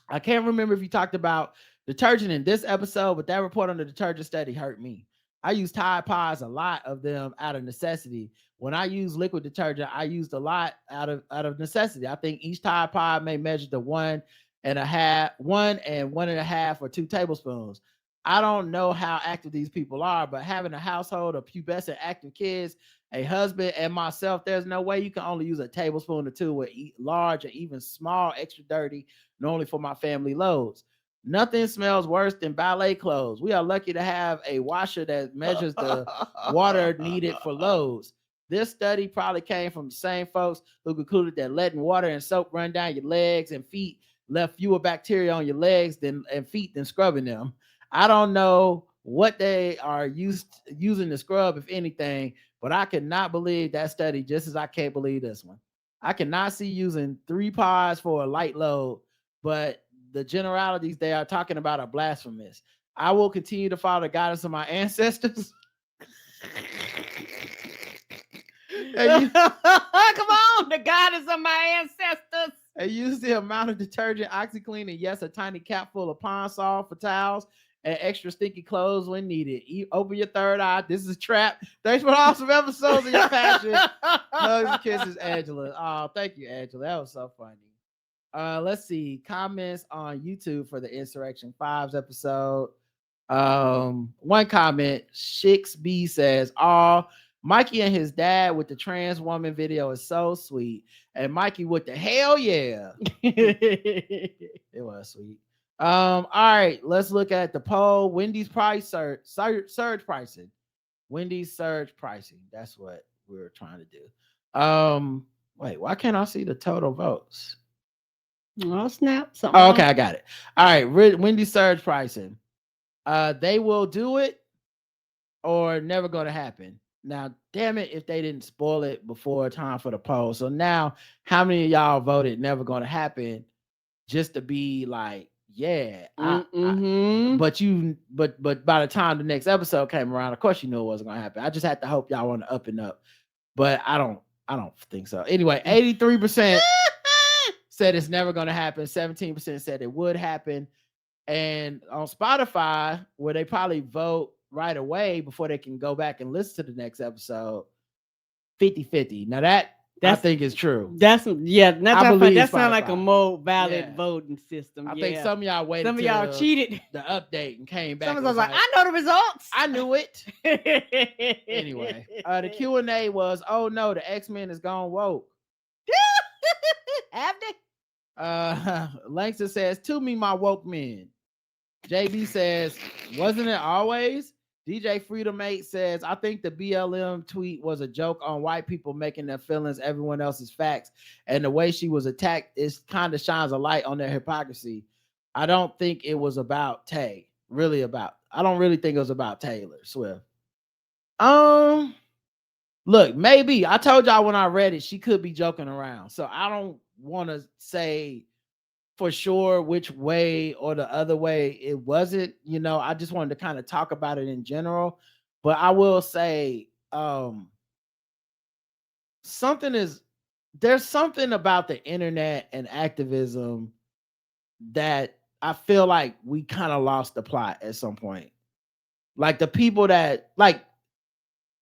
I can't remember if you talked about detergent in this episode, but that report on the detergent study hurt me. I use Tide Pods, a lot of them out of necessity. When I use liquid detergent, I used a lot out of necessity. I think each Tide Pod may measure to 1.5 or 2 tablespoons. I don't know how active these people are, but having a household of pubescent active kids, a husband, and myself, there's no way you can only use a tablespoon or 2 with large or even small extra dirty, normally for my family loads. Nothing smells worse than ballet clothes. We are lucky to have a washer that measures the water needed for loads. This study probably came from the same folks who concluded that letting water and soap run down your legs and feet left fewer bacteria on your legs and feet than scrubbing them. I don't know what they are using to scrub, if anything, but I cannot believe that study, just as I can't believe this one. I cannot see using 3 pods for a light load, but the generalities they are talking about are blasphemous. I will continue to follow the guidance of my ancestors. Come on, the guidance of my ancestors. And use the amount of detergent, OxyClean, and yes, a tiny cap full of Pond Sol for towels and extra stinky clothes when needed. Open your third eye. This is Trap. Thanks for the awesome episodes of your passion. Hugs and kisses, Angela. Oh, thank you, Angela. That was so funny. Let's see comments on YouTube for the Insurrection 5's episode. One comment, Shix B says, "Oh, Mikey and his dad with the trans woman video is so sweet." And Mikey with the hell yeah. It was sweet. All right, let's look at the poll. Wendy's price surge pricing. Wendy's surge pricing. That's what we were trying to do. Wait, why can't I see the total votes? Oh, snap. Something okay, I got it. All right, Wendy's surge pricing. They will do it or never going to happen. Now, damn it, if they didn't spoil it before time for the poll. So now, how many of y'all voted never going to happen just to be like, yeah, but by the time the next episode came around, of course you knew it wasn't going to happen. I just had to hope y'all want to up and up, but I don't think so. Anyway, 83% said it's never going to happen. 17% said it would happen. And on Spotify, where they probably vote right away before they can go back and listen to the next episode, 50-50. Now I think is true. That sounds like a more valid voting system. I think some of y'all waited. Some of y'all cheated the update and came back. Some of us like, I know the results. I knew it. Anyway, the Q&A was, oh no, the X-Men is gone woke. Have they? Langston says, to me, my woke men. JB says, wasn't it always? DJ Freedom 8 says, I think the BLM tweet was a joke on white people making their feelings everyone else's facts. And the way she was attacked is kind of shines a light on their hypocrisy. I don't think it was about Tay. I don't really think it was about Taylor Swift. Look, maybe. I told y'all when I read it, she could be joking around. So I don't want to say for sure which way or the other way it wasn't. I just wanted to kind of talk about it in general. But I will say there's something about the internet and activism that I feel like we kind of lost the plot at some point. Like the people that, like,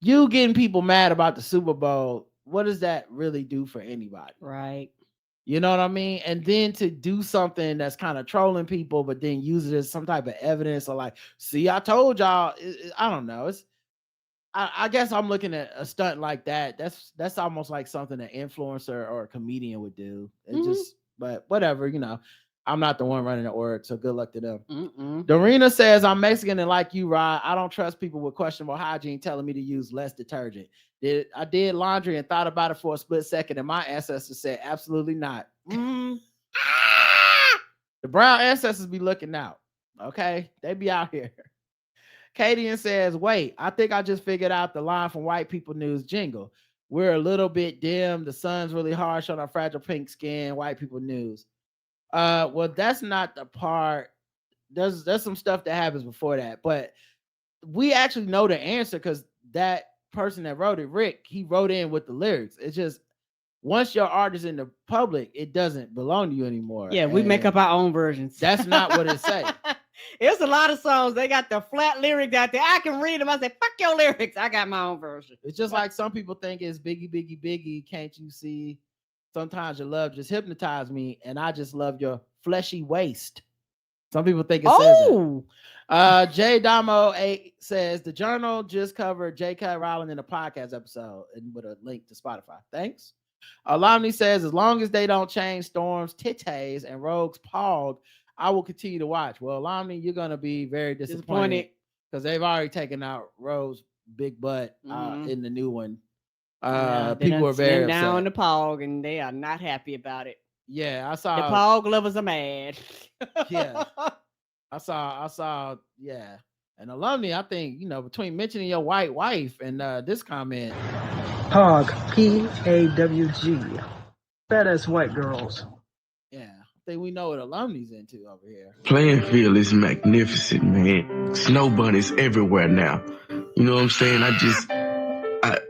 you getting people mad about the Super Bowl, what does that really do for anybody? Right. You know what I mean? And then to do something that's kind of trolling people, but then use it as some type of evidence or like, see, I told y'all, I don't know. I guess I'm looking at a stunt like that. That's almost like something an influencer or a comedian would do. But whatever, I'm not the one running the org, so good luck to them. Dorina says, I'm Mexican and like you, Rod, I don't trust people with questionable hygiene telling me to use less detergent. I did laundry and thought about it for a split second, and my ancestors said, absolutely not. The brown ancestors be looking out. Okay? They be out here. Kadian says, wait, I think I just figured out the line from White People News jingle. We're a little bit dim. The sun's really harsh on our fragile pink skin. White People News. Well, that's not the part. There's some stuff that happens before that, but we actually know the answer because that person that wrote it, Rick, he wrote in with the lyrics. It's just once your art is in the public, it doesn't belong to you anymore. Yeah, we make up our own versions. That's not what it says. It's a lot of songs. They got the flat lyrics out there. I can read them. I say, fuck your lyrics. I got my own version. It's just like some people think it's Biggie, Biggie, Biggie. Can't you see? Sometimes your love just hypnotized me, and I just love your fleshy waist. Some people think it says that. J Damo 8 says the Journal just covered J.K. Rowling in a podcast episode and with a link to Spotify. Thanks. Alomni says as long as they don't change Storm's titties and Rogue's pog, I will continue to watch. Well, Alomni, you're gonna be very disappointed because they've already taken out Rogue's big butt in the new one. People were very upset. Down the pog and they are not happy about it. Yeah, I saw the pog lovers are mad. Yeah, I saw. Yeah, and Alumni, I think between mentioning your white wife and this comment, Pog, PAWG, badass white girls. Yeah, I think we know what Alumni's into over here. Playing field is magnificent, man. Snow bunnies everywhere now. You know what I'm saying?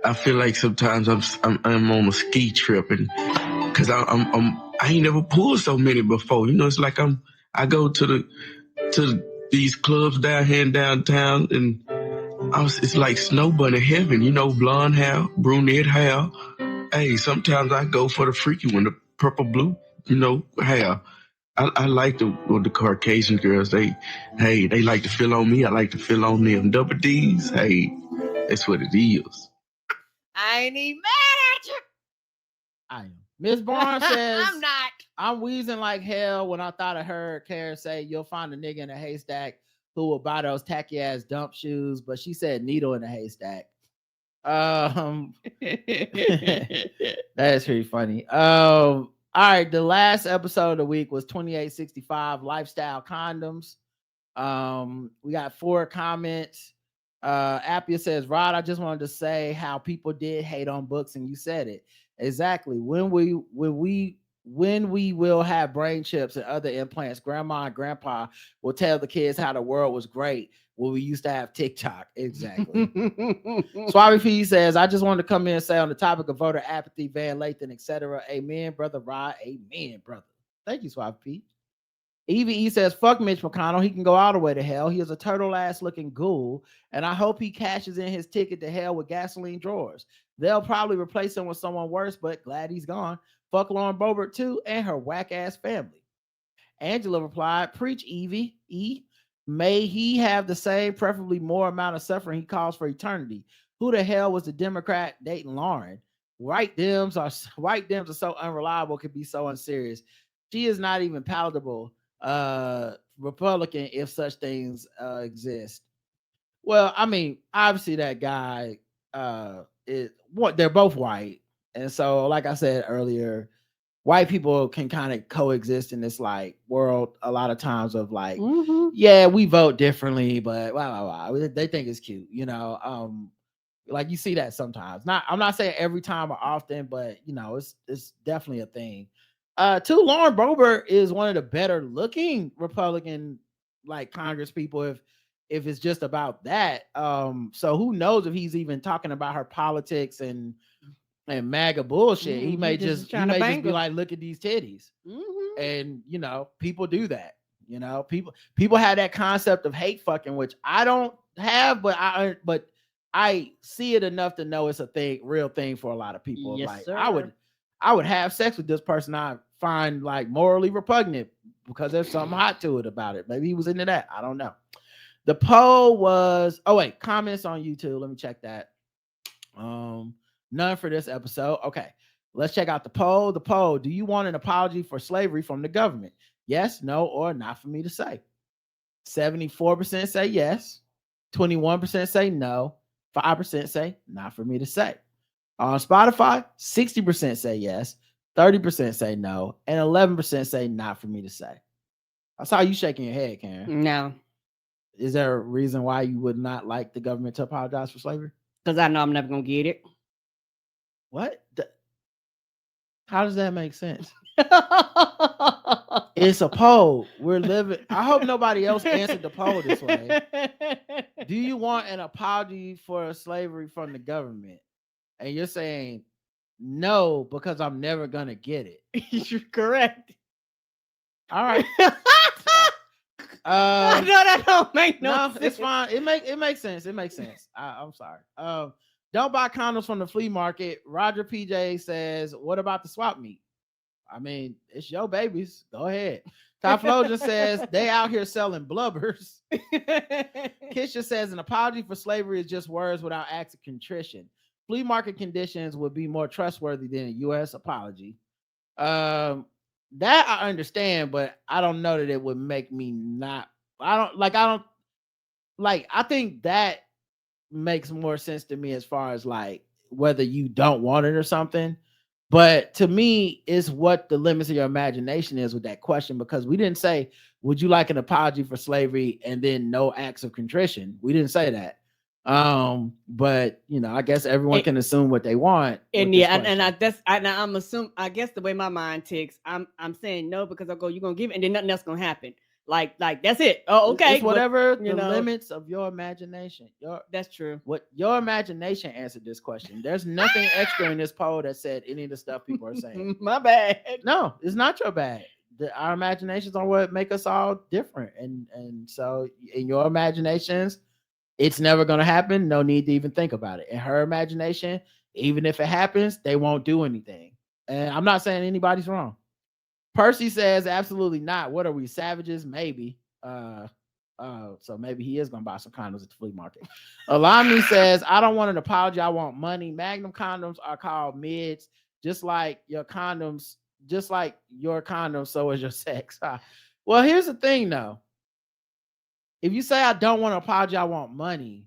I feel like sometimes I'm on a ski trip and because I ain't never pulled so many before. It's like I go to these clubs down here in downtown, and it's like snow bunny heaven, blonde hair, brunette hair. Hey, sometimes I go for the freaky one, the purple blue, hair. I like the Caucasian girls. They like to feel on me. I like to feel on them. Double D's, hey, that's what it is. I ain't even mad at you. I am. Miss Barnes says, I'm not. I'm wheezing like hell when I thought I heard Karen say you'll find a nigga in a haystack who will buy those tacky ass dump shoes, but she said needle in a haystack. That is pretty funny. All right, the last episode of the week was 2865 lifestyle condoms. We got 4 comments. Appia says, Rod, I just wanted to say how people did hate on books, and you said it exactly. When we will have brain chips and other implants, grandma and grandpa will tell the kids how the world was great when we used to have TikTok. Exactly. Swabby P says, I just wanted to come in and say on the topic of voter apathy, Van Lathan, etc. Amen, brother Rod. Amen, brother. Thank you, Swabby P. EVE says, fuck Mitch McConnell. He can go all the way to hell. He is a turtle ass looking ghoul, and I hope he cashes in his ticket to hell with gasoline drawers. They'll probably replace him with someone worse, but glad he's gone. Fuck Lauren Boebert too, and her whack ass family. Angela replied, preach, Evie. May he have the same, preferably more amount of suffering he caused for eternity. Who the hell was the Democrat dating Lauren? White Dems are so unreliable, could be so unserious. She is not even palatable Republican if such things exist. Well, I mean, obviously that guy they're both white, and so like I said earlier, white people can kind of coexist in this like world a lot of times of like, yeah, we vote differently, but they think it's cute, like you see that sometimes. I'm not saying every time or often, but it's definitely a thing. Lauren Boebert is one of the better looking Republican like Congress people if it's just about that. So who knows if he's even talking about her politics and MAGA bullshit. He may just be like, look at these titties. And people do that. People have that concept of hate fucking, which I don't have, but I see it enough to know it's a thing, real thing for a lot of people. Yes, like sir. I would have sex with this person I find like morally repugnant because there's something hot to it about it. Maybe he was into that. I don't know. The poll was, comments on YouTube. Let me check that. None for this episode. Okay, let's check out the poll. The poll, do you want an apology for slavery from the government? Yes, no, or not for me to say. 74% say yes. 21% say no. 5% say not for me to say. On Spotify, 60% say yes, 30% say no, and 11% say not for me to say. I saw you shaking your head, Karen. No. Is there a reason why you would not like the government to apologize for slavery? Because I know I'm never going to get it. What? How does that make sense? It's a poll. We're living. I hope nobody else answered the poll this way. Do you want an apology for slavery from the government? And you're saying no because I'm never gonna get it. You're correct. All right. I know that don't make no sense. It's fine. It makes sense. It makes sense. I'm sorry. Don't buy condoms from the flea market. Roger PJ says, what about the swap meet? I mean, it's your babies. Go ahead. Typhlosion says they out here selling blubbers. Kisha says an apology for slavery is just words without acts of contrition. Flea market conditions would be more trustworthy than a U.S. apology. That I understand, but I don't know that it would make me not. I think that makes more sense to me as far as like whether you don't want it or something. But to me, it's what the limits of your imagination is with that question, because we didn't say, would you like an apology for slavery and then no acts of contrition? We didn't say that. But I guess everyone can assume what they want. And yeah, I'm assuming, I guess the way my mind ticks, I'm saying no because I go, you're gonna give it, and then nothing else gonna happen. Like that's it. Oh, okay. It's whatever the limits of your imagination. That's true. What your imagination answered this question. There's nothing extra in this poll that said any of the stuff people are saying. My bad. No, it's not your bad. our imaginations are what make us all different, and so in your imaginations, it's never gonna happen. No need to even think about it. In her imagination, even if it happens, they won't do anything. And I'm not saying anybody's wrong. Percy says absolutely not. What are we, savages? Maybe. So maybe he is gonna buy some condoms at the flea market. Alami says, I don't want an apology, I want money. Magnum condoms are called mids, just like your condoms, so is your sex. Well, here's the thing though. If you say I don't want an apology, I want money,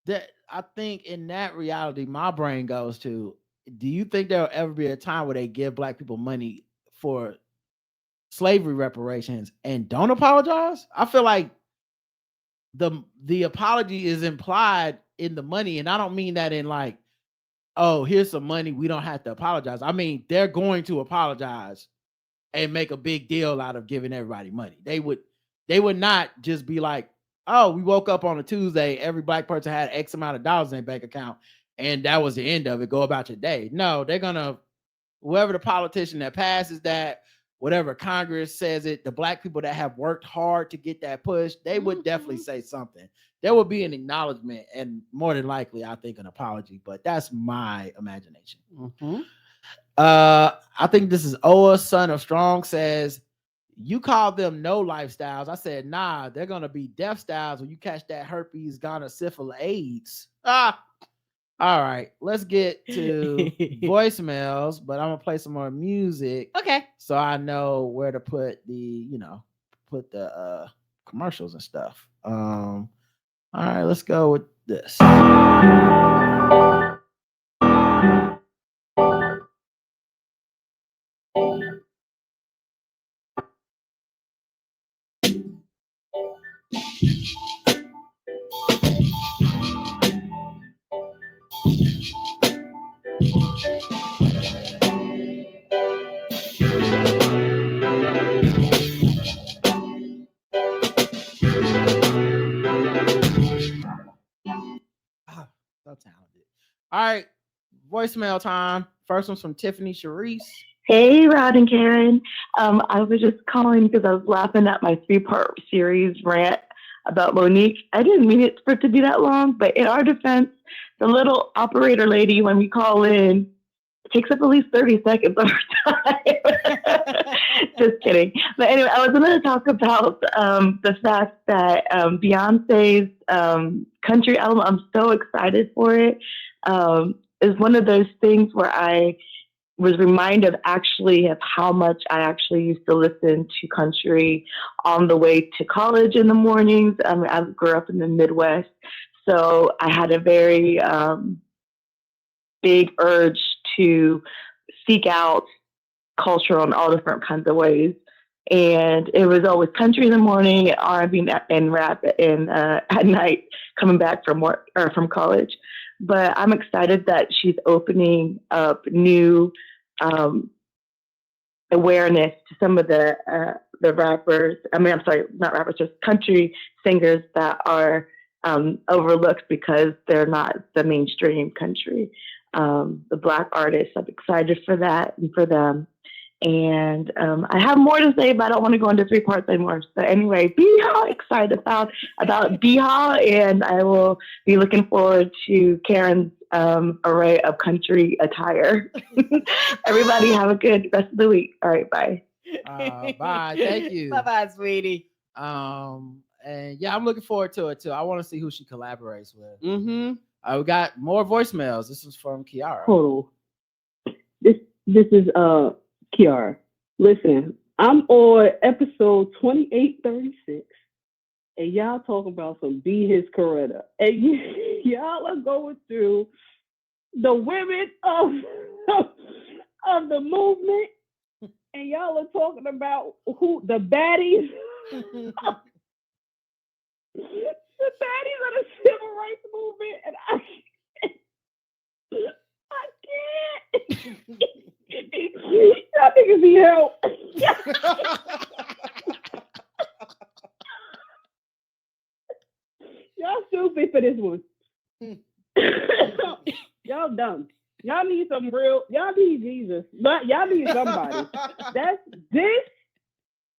that I think in that reality, my brain goes to, do you think there'll ever be a time where they give black people money for slavery reparations and don't apologize? I feel like the apology is implied in the money, and I don't mean that in like, oh, here's some money, we don't have to apologize. I mean, they're going to apologize and make a big deal out of giving everybody money. They would not just be like, oh, we woke up on a Tuesday, every black person had X amount of dollars in their bank account, and that was the end of it. Go about your day. No, they're gonna, whoever the politician that passes that, whatever Congress says it, the black people that have worked hard to get that push, they would definitely say something. There would be an acknowledgement and more than likely, I think, an apology, but that's my imagination. I think this is Oa, son of Strong, says, you call them no lifestyles. I said, nah, they're gonna be death styles when you catch that herpes, gonorrhea, syphilis, AIDS. All right, let's get to voicemails, but I'm gonna play some more music. Okay. So I know where to put the, commercials and stuff. All right, let's go with this. So talented. All right, voicemail time. First one's from Tiffany Sharice. Hey, Rod and Karen. I was just calling because I was laughing at my 3-part series rant about Monique. I didn't mean it for it to be that long, but in our defense, the little operator lady, when we call in, takes up at least 30 seconds of her time. Just kidding. But anyway, I was going to talk about the fact that Beyonce's country album, I'm so excited for it, is one of those things where I was reminded of how much I actually used to listen to country on the way to college in the mornings. I grew up in the Midwest, so I had a very big urge to seek out culture in all different kinds of ways. And it was always country in the morning, R&B and rap at night coming back from work or from college. But I'm excited that she's opening up new awareness to some of the rappers. I'm sorry, not rappers, just country singers that are overlooked because they're not the mainstream country. The Black artists, I'm excited for that and for them. And I have more to say, but I don't want to go into 3 parts anymore. So anyway, excited about BHA, and I will be looking forward to Karen's array of country attire. Everybody have a good rest of the week. All right, bye. Bye. Thank you. Bye, sweetie. And yeah, I'm looking forward to it too. I want to see who she collaborates with. Mm-hmm. We got more voicemails. This is from Kiara. Hold on. This is Kiara. Listen, I'm on episode 2836, and y'all talking about some Be His Coretta, and y'all are going through the women of the movement, and y'all are talking about who the baddies. The baddies of the civil rights movement, and I can't. Y'all niggas need help. Y'all stupid for this one. Y'all dumb. Y'all need some real. Y'all need Jesus. But y'all need somebody. This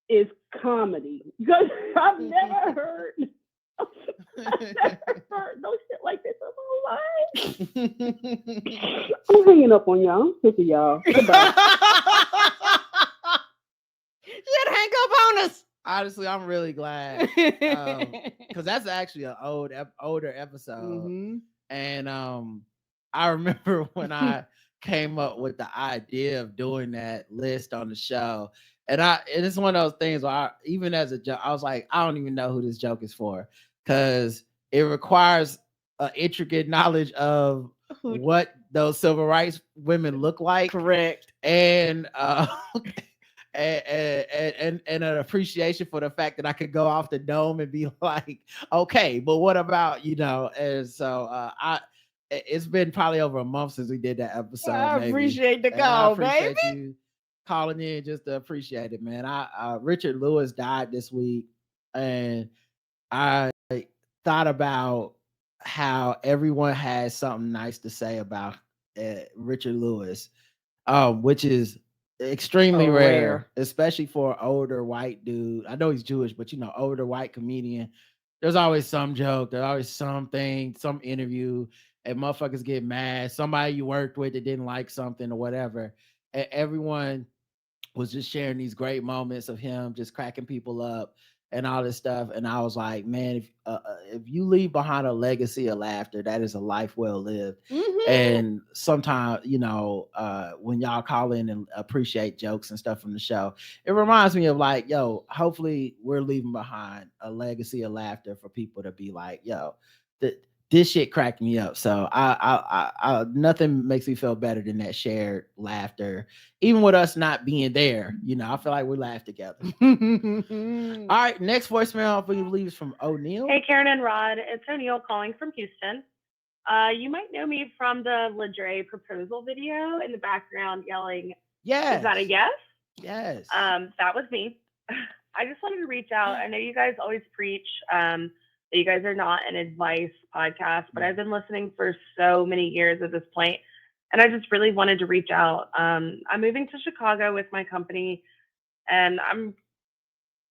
is comedy. Because I've never heard no shit like this in my life. I'm hanging up on y'all. I'm sick of y'all. Goodbye. You'd hang up on us. Honestly, I'm really glad because that's actually an older episode. Mm-hmm. And I remember when I came up with the idea of doing that list on the show, and it's one of those things where even as a joke, I was like, I don't even know who this joke is for because it requires an intricate knowledge of what those civil rights women look like. Correct. And and an appreciation for the fact that I could go off the dome and be like, okay, but what about, and so it's been probably over a month since we did that episode. I maybe. appreciate the And I call, appreciate baby. you calling in just to appreciate it, man. Richard Lewis died this week, and I thought about how everyone has something nice to say about Richard Lewis, which is extremely rare, especially for an older white dude. I know he's Jewish, but older white comedian. There's always some joke, there's always something, some interview, and motherfuckers get mad. Somebody you worked with that didn't like something or whatever. And everyone was just sharing these great moments of him just cracking people up and all this stuff. And I was like, man, if you leave behind a legacy of laughter, that is a life well lived. Mm-hmm. And sometimes, when y'all call in and appreciate jokes and stuff from the show, it reminds me of like, yo, hopefully we're leaving behind a legacy of laughter for people to be like, yo, this shit cracked me up. So I nothing makes me feel better than that shared laughter, even with us not being there. I feel like we laugh together. All right, next voicemail I believe is from O'Neill. Hey, Karen and Rod, it's O'Neill calling from Houston. You might know me from the Ladre proposal video in the background yelling, yes. Is that a yes? Yes. That was me. I just wanted to reach out. I know you guys always preach that you guys are not an advice podcast, but I've been listening for so many years at this point, and I just really wanted to reach out. I'm moving to Chicago with my company, and I'm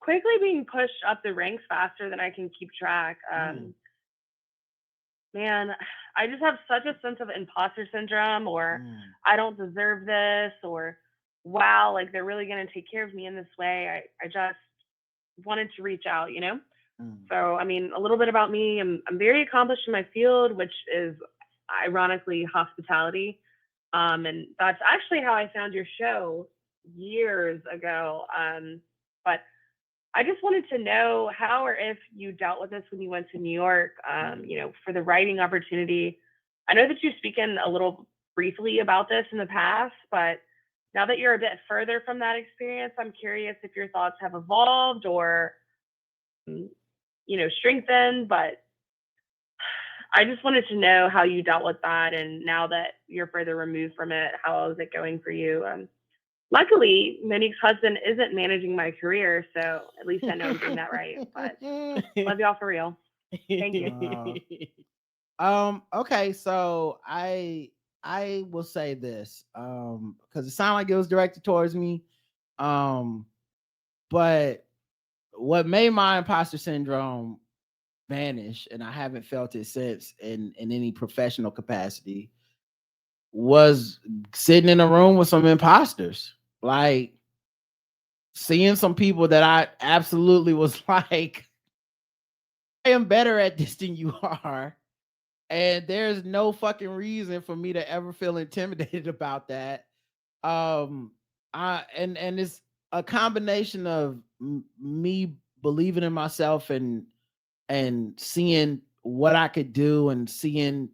quickly being pushed up the ranks faster than I can keep track. Man, I just have such a sense of imposter syndrome, or I don't deserve this, or wow, like they're really going to take care of me in this way. I just wanted to reach out, So, I mean, a little bit about me. I'm very accomplished in my field, which is ironically hospitality. And that's actually how I found your show years ago. But I just wanted to know how or if you dealt with this when you went to New York, for the writing opportunity. I know that you've spoken a little briefly about this in the past, but now that you're a bit further from that experience, I'm curious if your thoughts have evolved or, strengthened. But I just wanted to know how you dealt with that. And now that you're further removed from it, how is it going for you? Luckily, Monique's husband isn't managing my career, so at least I know I'm doing that right. But love y'all for real. Thank you. Okay, so I will say this because it sounded like it was directed towards me. But what made my imposter syndrome vanish, and I haven't felt it since in any professional capacity, was sitting in a room with some imposters, like seeing some people that I absolutely was like, I am better at this than you are. And there's no fucking reason for me to ever feel intimidated about that. And it's a combination of me believing in myself and seeing what I could do and seeing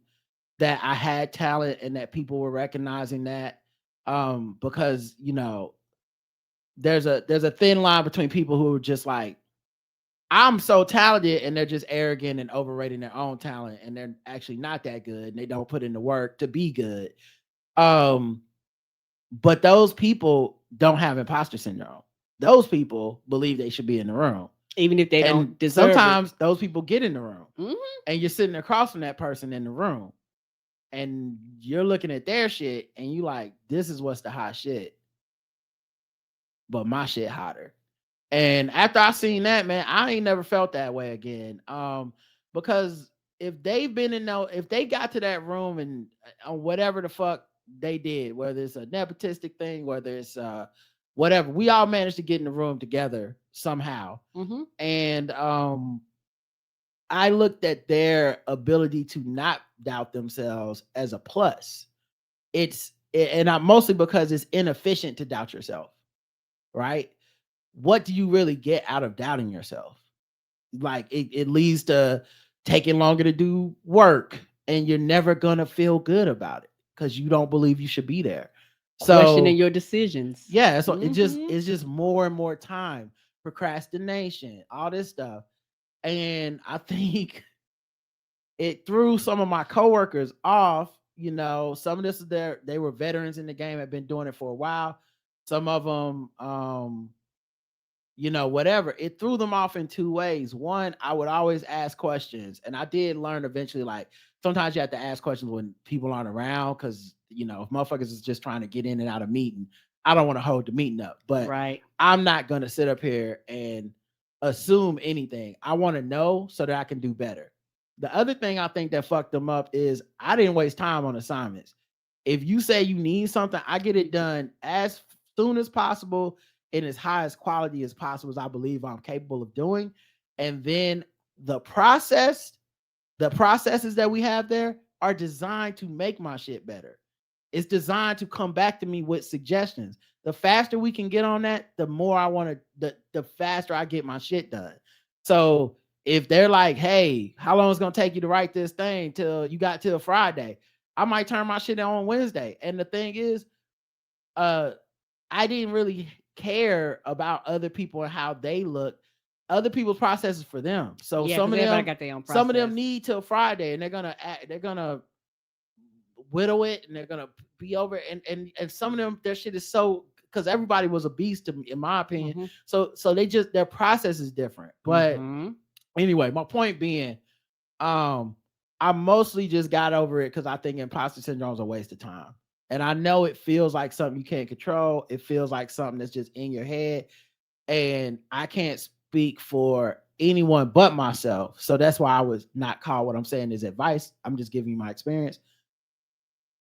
that I had talent and that people were recognizing that. Because there's a thin line between people who are just like, I'm so talented, and they're just arrogant and overrating their own talent, and they're actually not that good, and they don't put in the work to be good. But those people don't have imposter syndrome. Those people believe they should be in the room, even if they don't deserve sometimes it. Those people get in the room, mm-hmm. and you're sitting across from that person in the room, and you're looking at their shit, and you like, this is what's the hot shit, but my shit hotter. And after I seen that, man, I ain't never felt that way again. Because if if they got to that room and on whatever the fuck they did, whether it's a nepotistic thing, whether it's whatever, we all managed to get in the room together somehow. And I looked at their ability to not doubt themselves as a plus. And I mostly because it's inefficient to doubt yourself, right? What do you really get out of doubting yourself? Like it leads to taking longer to do work, and you're never gonna feel good about it because you don't believe you should be there. So questioning your decisions. yeah, so it's just more and more time, procrastination, all this stuff. And I think it threw some of my coworkers off. Some of this is they were veterans in the game, had been doing it for a while. Some of them, whatever. It threw them off in two ways. One, I would always ask questions, and I did learn eventually, like sometimes you have to ask questions when people aren't around, because if motherfuckers is just trying to get in and out of meeting, I don't want to hold the meeting up. But right, I'm not gonna sit up here and assume anything. I want to know so that I can do better. The other thing I think that fucked them up is I didn't waste time on assignments. If you say you need something, I get it done as soon as possible in as high as quality as possible as I believe I'm capable of doing. And then the processes that we have there are designed to make my shit better. It's designed to come back to me with suggestions. The faster we can get on that, the more I want to, the faster I get my shit done. So if they're like, hey, how long is it going to take you to write this thing till you got till Friday? I might turn my shit on Wednesday. And the thing is, I didn't really care about other people and how they look. Other people's processes for them. So yeah, some of them got their own some of them process. need till Friday, and they're gonna whittle it, and they're gonna be over it. And some of them, their shit is so, because everybody was a beast in my opinion. So they just, their process is different. But anyway, my point being, I mostly just got over it because I think imposter syndrome is a waste of time. And I know it feels like something you can't control. It feels like something that's just in your head. And I can't speak for anyone but myself. So that's why I was not call what I'm saying is advice. I'm just giving you my experience.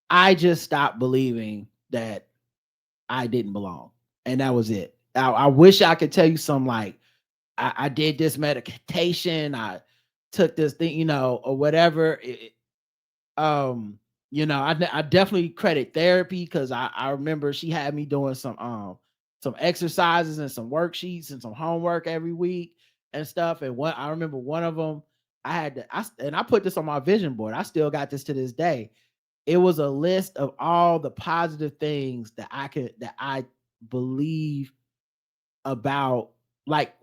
I just stopped believing that I didn't belong. And that was it. I wish I could tell you some, like, I did this meditation, I took this thing, or whatever. I definitely credit therapy, because I remember she had me doing some exercises and some worksheets and some homework every week and stuff. And I remember one of them, I put this on my vision board. I still got this to this day. It was a list of all the positive things that I believe about, like,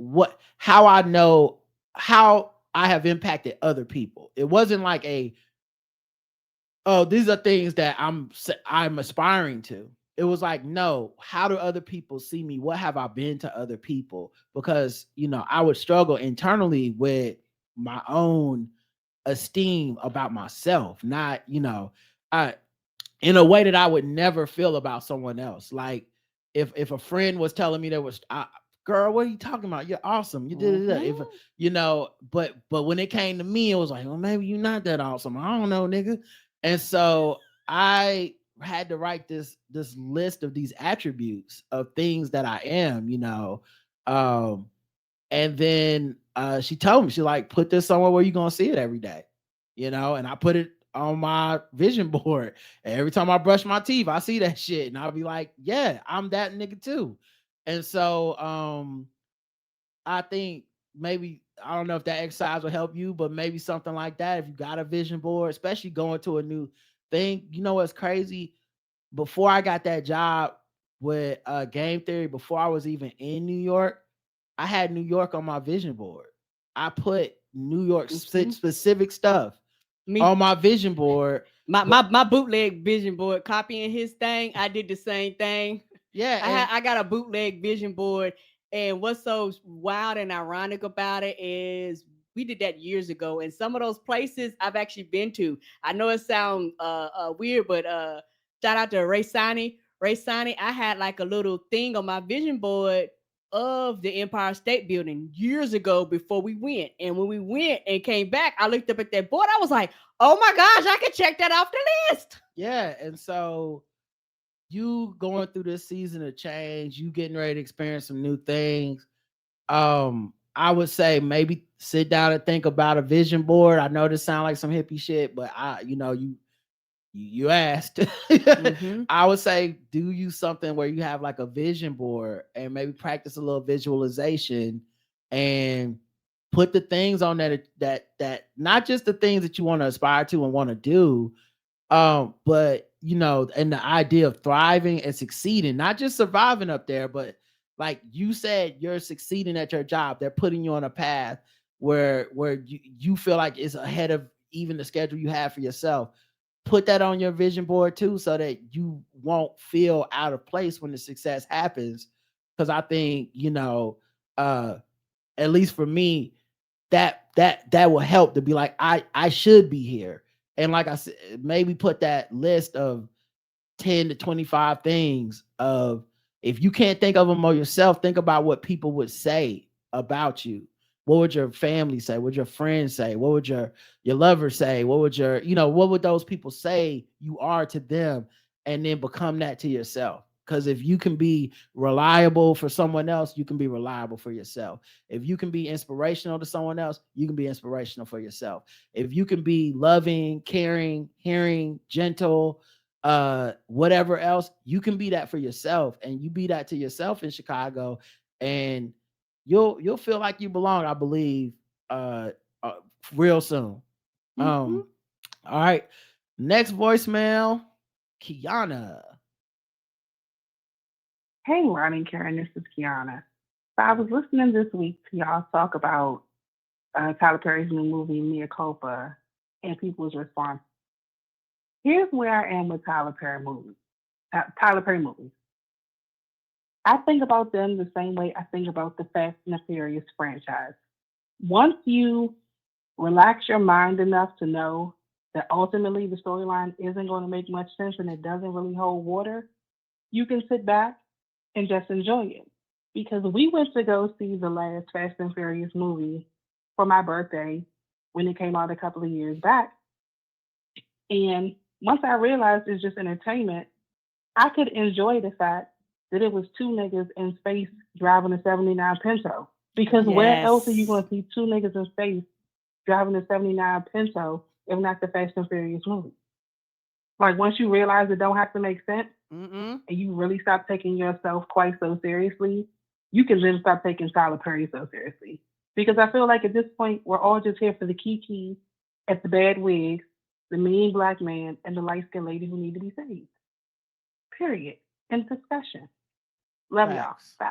how I know how I have impacted other people. It wasn't like these are things that I'm aspiring to. It was like, no, how do other people see me? What have I been to other people? Because, I would struggle internally with my own esteem about myself, not, I, in a way that I would never feel about someone else. Like if a friend was telling me girl, what are you talking about? You're awesome. You did it. If but when it came to me, it was like, well, maybe you're not that awesome. I don't know, nigga. And so I had to write this list of these attributes of things that I am, and then she told me, she like, put this somewhere where you're gonna see it every day, and I put it on my vision board. And every time I brush my teeth, I see that shit, and I'll be like, yeah, I'm that nigga too. And so I think maybe, I don't know if that exercise will help you, but maybe something like that, if you got a vision board, especially going to a new thing. What's crazy? Before I got that job with Game Theory, before I was even in New York, I had New York on my vision board. I put New York specific stuff on my vision board. My bootleg vision board, copying his thing, I did the same thing. Yeah, I got a bootleg vision board. And what's so wild and ironic about it is we did that years ago, and some of those places I've actually been to. I know it sounds weird, but shout out to Ray Sani. I had like a little thing on my vision board of the Empire State Building years ago before we went. And when we went and came back, I looked up at that board. I was like, oh my gosh, I can check that off the list. Yeah. And so you going through this season of change, you getting ready to experience some new things. I would say maybe sit down and think about a vision board. I know this sounds like some hippie shit, but you asked. Mhm. I would say do you something where you have like a vision board and maybe practice a little visualization and put the things on that not just the things that you want to aspire to and want to do, but and the idea of thriving and succeeding, not just surviving up there, but like you said, you're succeeding at your job. They're putting you on a path where you feel like it's ahead of even the schedule you have for yourself. Put that on your vision board too, so that you won't feel out of place when the success happens. Because I think, at least for me, that will help to be like, I should be here. And like I said, maybe put that list of 10 to 25 things of, if you can't think of them or yourself, think about what people would say about you. What would your family say? What would your friends say? What would your lover say? What would what would those people say you are to them? And then become that to yourself. Because if you can be reliable for someone else, you can be reliable for yourself. If you can be inspirational to someone else, you can be inspirational for yourself. If you can be loving, caring, hearing, gentle, whatever else, you can be that for yourself. And you be that to yourself in Chicago, and you'll feel like you belong, I believe, real soon. All right. Next voicemail, Kiana. Hey, Ron and Karen, this is Kiana. So I was listening this week to y'all talk about Tyler Perry's new movie, Mea Culpa, and people's response. Here's where I am with Tyler Perry movies. I think about them the same way I think about the Fast and the Furious franchise. Once you relax your mind enough to know that ultimately the storyline isn't going to make much sense and it doesn't really hold water, you can sit back and just enjoy it. Because we went to go see the last Fast and Furious movie for my birthday when it came out a couple of years back. And once I realized it's just entertainment, I could enjoy the fact that it was two niggas in space driving a 79 Pinto. Because where else are you going to see two niggas in space driving a 79 Pinto if not the Fast and Furious movie? Like, once you realize it don't have to make sense, and you really stop taking yourself quite so seriously, you can then stop taking Tyler Perry so seriously. Because I feel like at this point, we're all just here for the kiki at the bad wigs, the mean black man, and the light-skinned lady who need to be saved. Period. End discussion. Love Facts. y'all.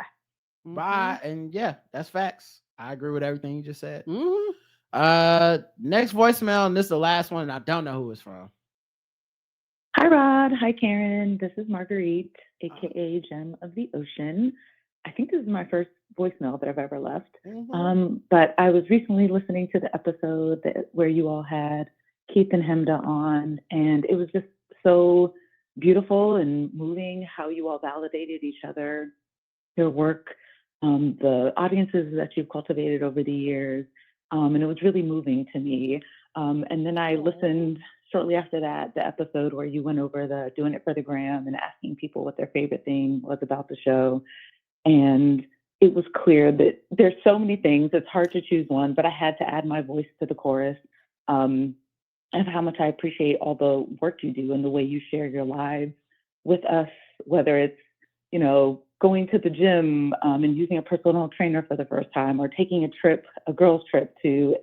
Bye. Bye. And yeah, that's facts. I agree with everything you just said. Next voicemail, and this is the last one, and I don't know who it's from. Hi, Rod. Hi, Karen. This is Marguerite, aka Gem of the Ocean. I think this is my first voicemail that I've ever left. But I was recently listening to the episode where you all had Keith and Hemda on, and it was just so beautiful and moving how you all validated each other, your work, the audiences that you've cultivated over the years, and it was really moving to me. And then I listened shortly after that, the episode where you went over the doing it for the gram and asking people what their favorite thing was about the show. And it was clear that there's so many things, it's hard to choose one, but I had to add my voice to the chorus of how much I appreciate all the work you do and the way you share your lives with us, whether it's, going to the gym and using a personal trainer for the first time, or taking a girls trip to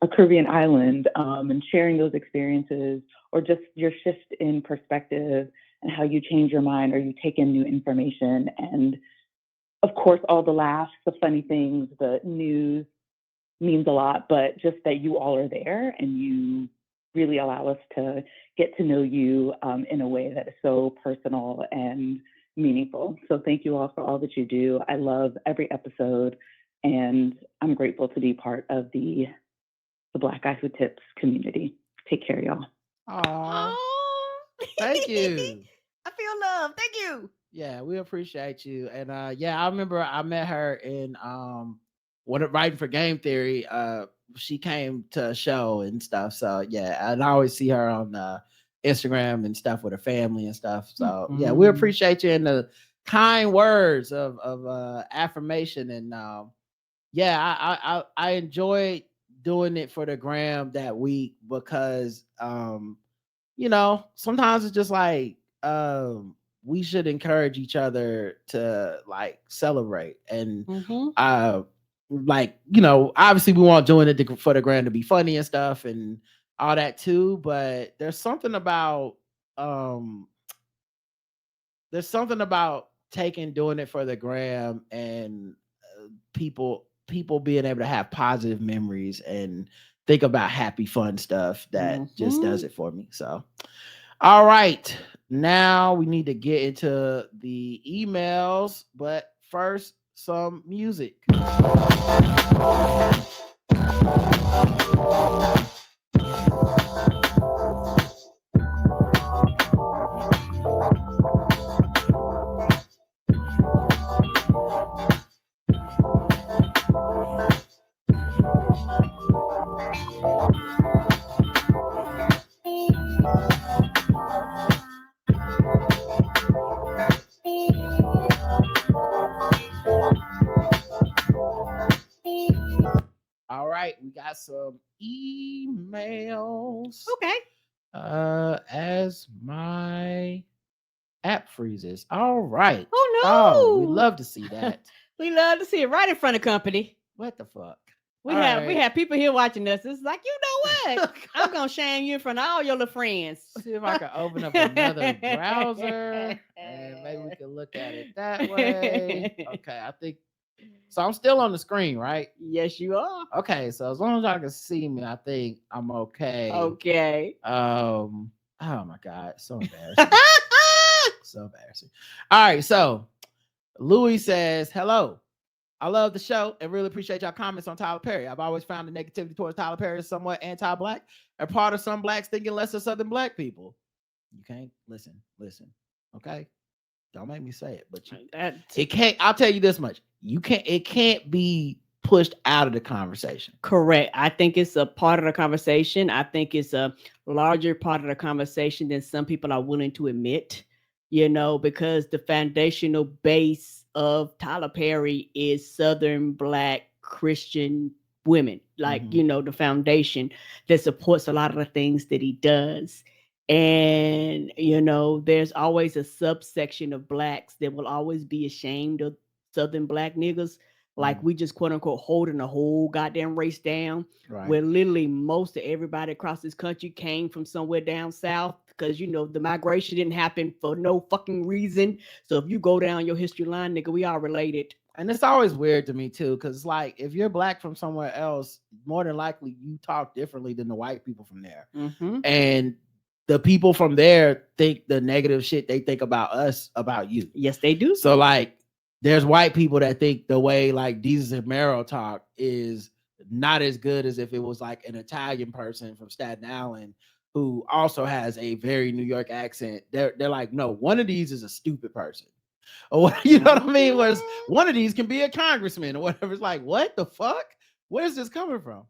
a Caribbean island, and sharing those experiences, or just your shift in perspective and how you change your mind or you take in new information. And of course, all the laughs, the funny things, the news means a lot, but just that you all are there and you really allow us to get to know you in a way that is so personal and meaningful. So thank you all for all that you do. I love every episode, and I'm grateful to be part of the Black Guy Who Tips community. Take care, y'all. Aww. Thank you. I feel love. Thank you. Yeah, we appreciate you. And yeah, I remember I met her in writing for Game Theory. She came to a show and stuff. So yeah, and I always see her on Instagram and stuff with her family and stuff. So yeah, we appreciate you and the kind words of affirmation. And yeah, I enjoyed doing it for the gram that week because sometimes it's just like we should encourage each other to like celebrate and uh like obviously we want doing it for the grand to be funny and stuff and all that too, but um there's something about taking doing it for the gram and people being able to have positive memories and think about happy fun stuff that just does it for me. So all right, now we need to get into the emails, but first some music. All right, we got some emails. Okay. As my app freezes. All right. Oh no. Oh, we love to see that. We love to see it right in front of company. What the fuck? We have people here watching us. It's like, you know what? I'm gonna shame you in front of all your little friends. See if I can open up another browser and maybe we can look at it that way. Okay, I think so. I'm still on the screen, right? Yes, you are. Okay, so as long as y'all can see me, I think I'm okay. Okay. Oh my god, so embarrassing. So embarrassing. All right, so Louis says, hello. I love the show and really appreciate y'all comments on Tyler Perry. I've always found the negativity towards Tyler Perry is somewhat anti-black and part of some blacks thinking less of Southern black people. You can't listen. Okay. Don't make me say it, but it can't. I'll tell you this much. It can't be pushed out of the conversation. Correct. I think it's a part of the conversation. I think it's a larger part of the conversation than some people are willing to admit, because the foundational base of Tyler Perry is Southern black Christian women, like, the foundation that supports a lot of the things that he does. And, there's always a subsection of blacks that will always be ashamed of Southern black niggas. Like we just quote unquote holding the whole goddamn race down, right? Where literally most of everybody across this country came from somewhere down south because the migration didn't happen for no fucking reason. So if you go down your history line, nigga, we are related. And it's always weird to me too, because like if you're black from somewhere else, more than likely you talk differently than the white people from there, and the people from there think the negative shit they think about us about you. Yes, they do. So like. There's white people that think the way like Jesus and Mero talk is not as good as if it was like an Italian person from Staten Island who also has a very New York accent. They're like, no, one of these is a stupid person. Or you know what I mean? Whereas one of these can be a congressman or whatever. It's like, what the fuck? Where's this coming from?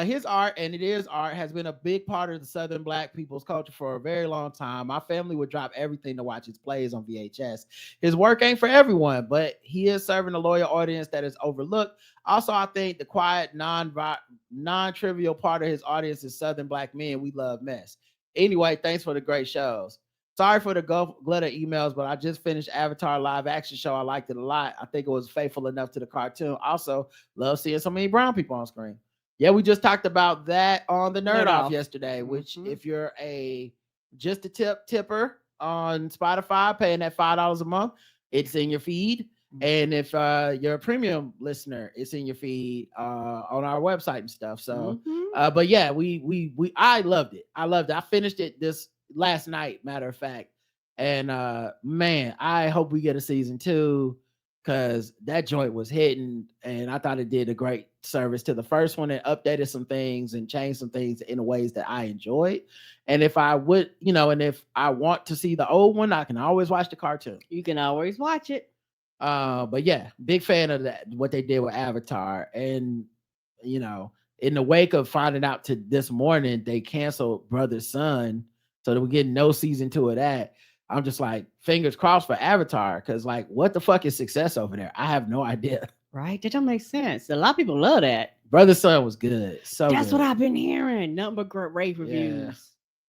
His art, and it is art, has been a big part of the Southern black people's culture for a very long time. My family would drop everything to watch his plays on VHS. His work ain't for everyone, but he is serving a loyal audience that is overlooked. Also, I think the quiet, non-trivial part of his audience is Southern black men. We love mess. Anyway, thanks for the great shows. Sorry for the glut of emails, but I just finished Avatar live action show. I liked it a lot. I think it was faithful enough to the cartoon. Also, love seeing so many brown people on screen. Yeah, we just talked about that on the Nerd Off yesterday, which if you're just a tipper on Spotify, paying that $5 a month, it's in your feed. And if you're a premium listener, it's in your feed on our website and stuff. So, but yeah, I loved it. I finished it this last night, matter of fact. And man, I hope we get a season 2. because that joint was hitting, and I thought it did a great service to the first one and updated some things and changed some things in ways that I enjoyed. And if I would, and if I want to see the old one, I can always watch the cartoon. You can always watch it. But yeah, big fan of that, what they did with Avatar. And in the wake of finding out to this morning they canceled Brother Son, so that we're getting no season 2 of that. I'm just like, fingers crossed for Avatar, because like, what the fuck is success over there? I have no idea. Right? That don't make sense. A lot of people love that. Brother Son was good. So that's good. what I've been hearing. Nothing but great rave reviews. Yeah.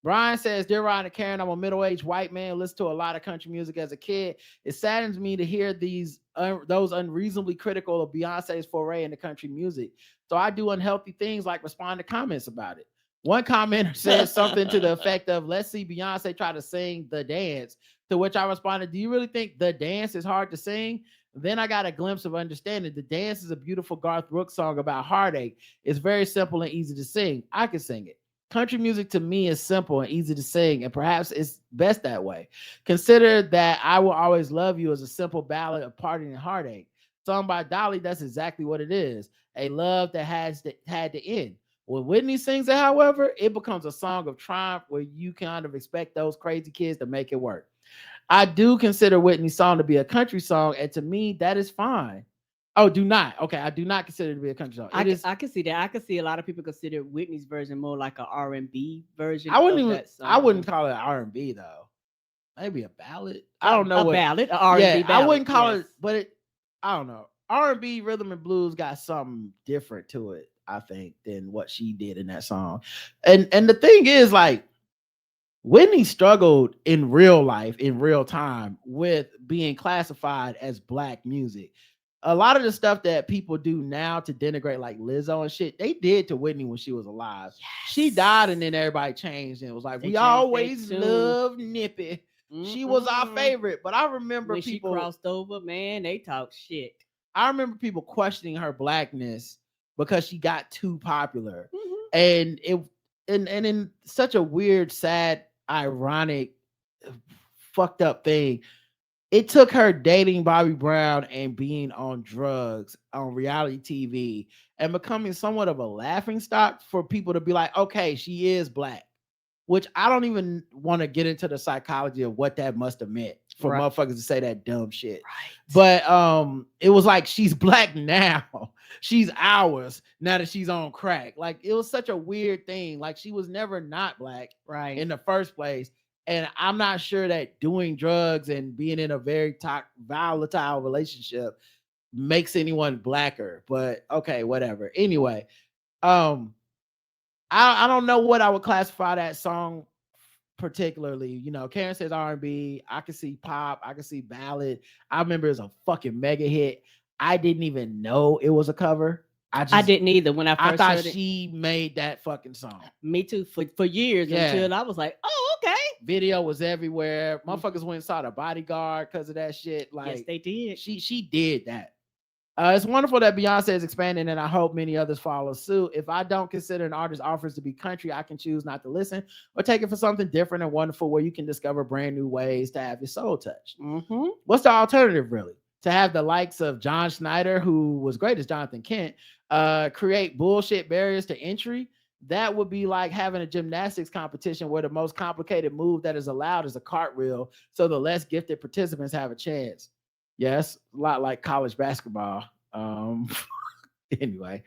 Brian says, "Dear Ryan and Karen, I'm a middle-aged white man, listened to a lot of country music as a kid. It saddens me to hear those unreasonably critical of Beyonce's foray into country music. So I do unhealthy things like respond to comments about it. One commenter said something to the effect of, let's see Beyonce try to sing The Dance, to which I responded, do you really think The Dance is hard to sing? Then I got a glimpse of understanding. The Dance is a beautiful Garth Brooks song about heartache. It's very simple and easy to sing. I can sing it. Country music to me is simple and easy to sing, and perhaps it's best that way. Consider that I Will Always Love You as a simple ballad of parting and heartache. Sung by Dolly, that's exactly what it is. A love that had to end. When Whitney sings it, however, it becomes a song of triumph where you kind of expect those crazy kids to make it work. I do consider Whitney's song to be a country song, and to me, that is fine. Oh, do not. Okay, I do not consider it to be a country song. I can see that. I can see a lot of people consider Whitney's version more like an R&B version. I wouldn't call it R&B though. Maybe a ballad. I don't know. Ballad, an R&B ballad. I wouldn't call it, but I don't know. R&B, rhythm and blues got something different to it, I think, than what she did in that song. And the thing is, like, Whitney struggled in real life, in real time, with being classified as Black music. A lot of the stuff that people do now to denigrate like Lizzo and shit, they did to Whitney when she was alive. Yes. She died and then everybody changed and it was like, we always loved Nippy. Mm-hmm. She was our favorite. But I remember when people she crossed over, man, they talk shit. I remember people questioning her Blackness because she got too popular. Mm-hmm. And in such a weird, sad, ironic, fucked up thing, it took her dating Bobby Brown and being on drugs on reality TV and becoming somewhat of a laughingstock for people to be like, okay, she is Black, which I don't even want to get into the psychology of what that must have meant for motherfuckers to say that dumb shit. Right. But it was like, she's Black now. She's ours now that she's on crack. Like, it was such a weird thing. Like, she was never not Black in the first place. And I'm not sure that doing drugs and being in a very volatile relationship makes anyone Blacker, but okay, whatever. Anyway, I don't know what I would classify that song particularly. Karen says R&B. I can see pop. I can see ballad. I remember it was a fucking mega hit. I didn't even know it was a cover. I didn't either when I first thought heard it. She made that fucking song. Me too, for years until I was like, oh, okay. Video was everywhere. Motherfuckers went and saw The Bodyguard because of that shit. Like, yes, they did. She did that. It's wonderful that Beyonce is expanding, and I hope many others follow suit. If I don't consider an artist offers to be country, I can choose not to listen or take it for something different and wonderful where you can discover brand new ways to have your soul touched. Mm-hmm. What's the alternative, really? To have the likes of John Schneider, who was great as Jonathan Kent, create bullshit barriers to entry? That would be like having a gymnastics competition where the most complicated move that is allowed is a cartwheel, so the less gifted participants have a chance. Yes, a lot like college basketball. Anyway,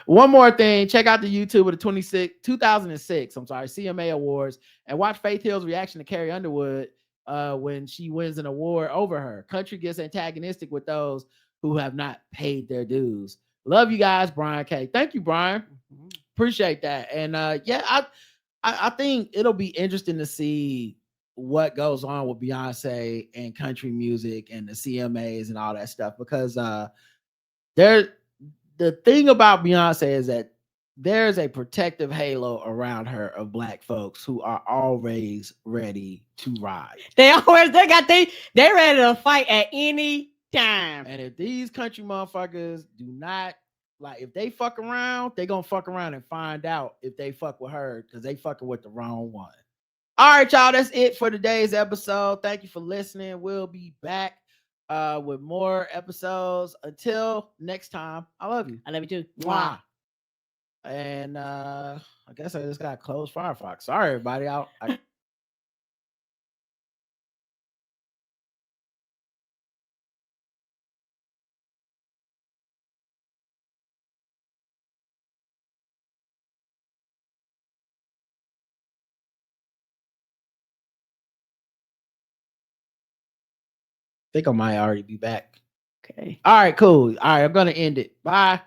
one more thing. Check out the YouTube of the 2006 CMA Awards and watch Faith Hill's reaction to Carrie Underwood when she wins an award over her. Country gets antagonistic with those who have not paid their dues. Love you guys, Brian K. Thank you, Brian. Mm-hmm. Appreciate that. And I think it'll be interesting to see what goes on with Beyonce and country music and the CMAs and all that stuff, because the thing about Beyonce is that there's a protective halo around her of Black folks who are always ready to ride. They're ready to fight at any time. And if these country motherfuckers do not, like, if they fuck around, they gonna fuck around and find out if they fuck with her, because they fucking with the wrong one. All right, y'all, that's it for today's episode. Thank you for listening. We'll be back with more episodes. Until next time, I love you. I love you too. Mwah. And I guess I just got to close Firefox. Sorry, everybody. I think I might already be back. Okay. All right, cool. All right, I'm gonna end it. Bye.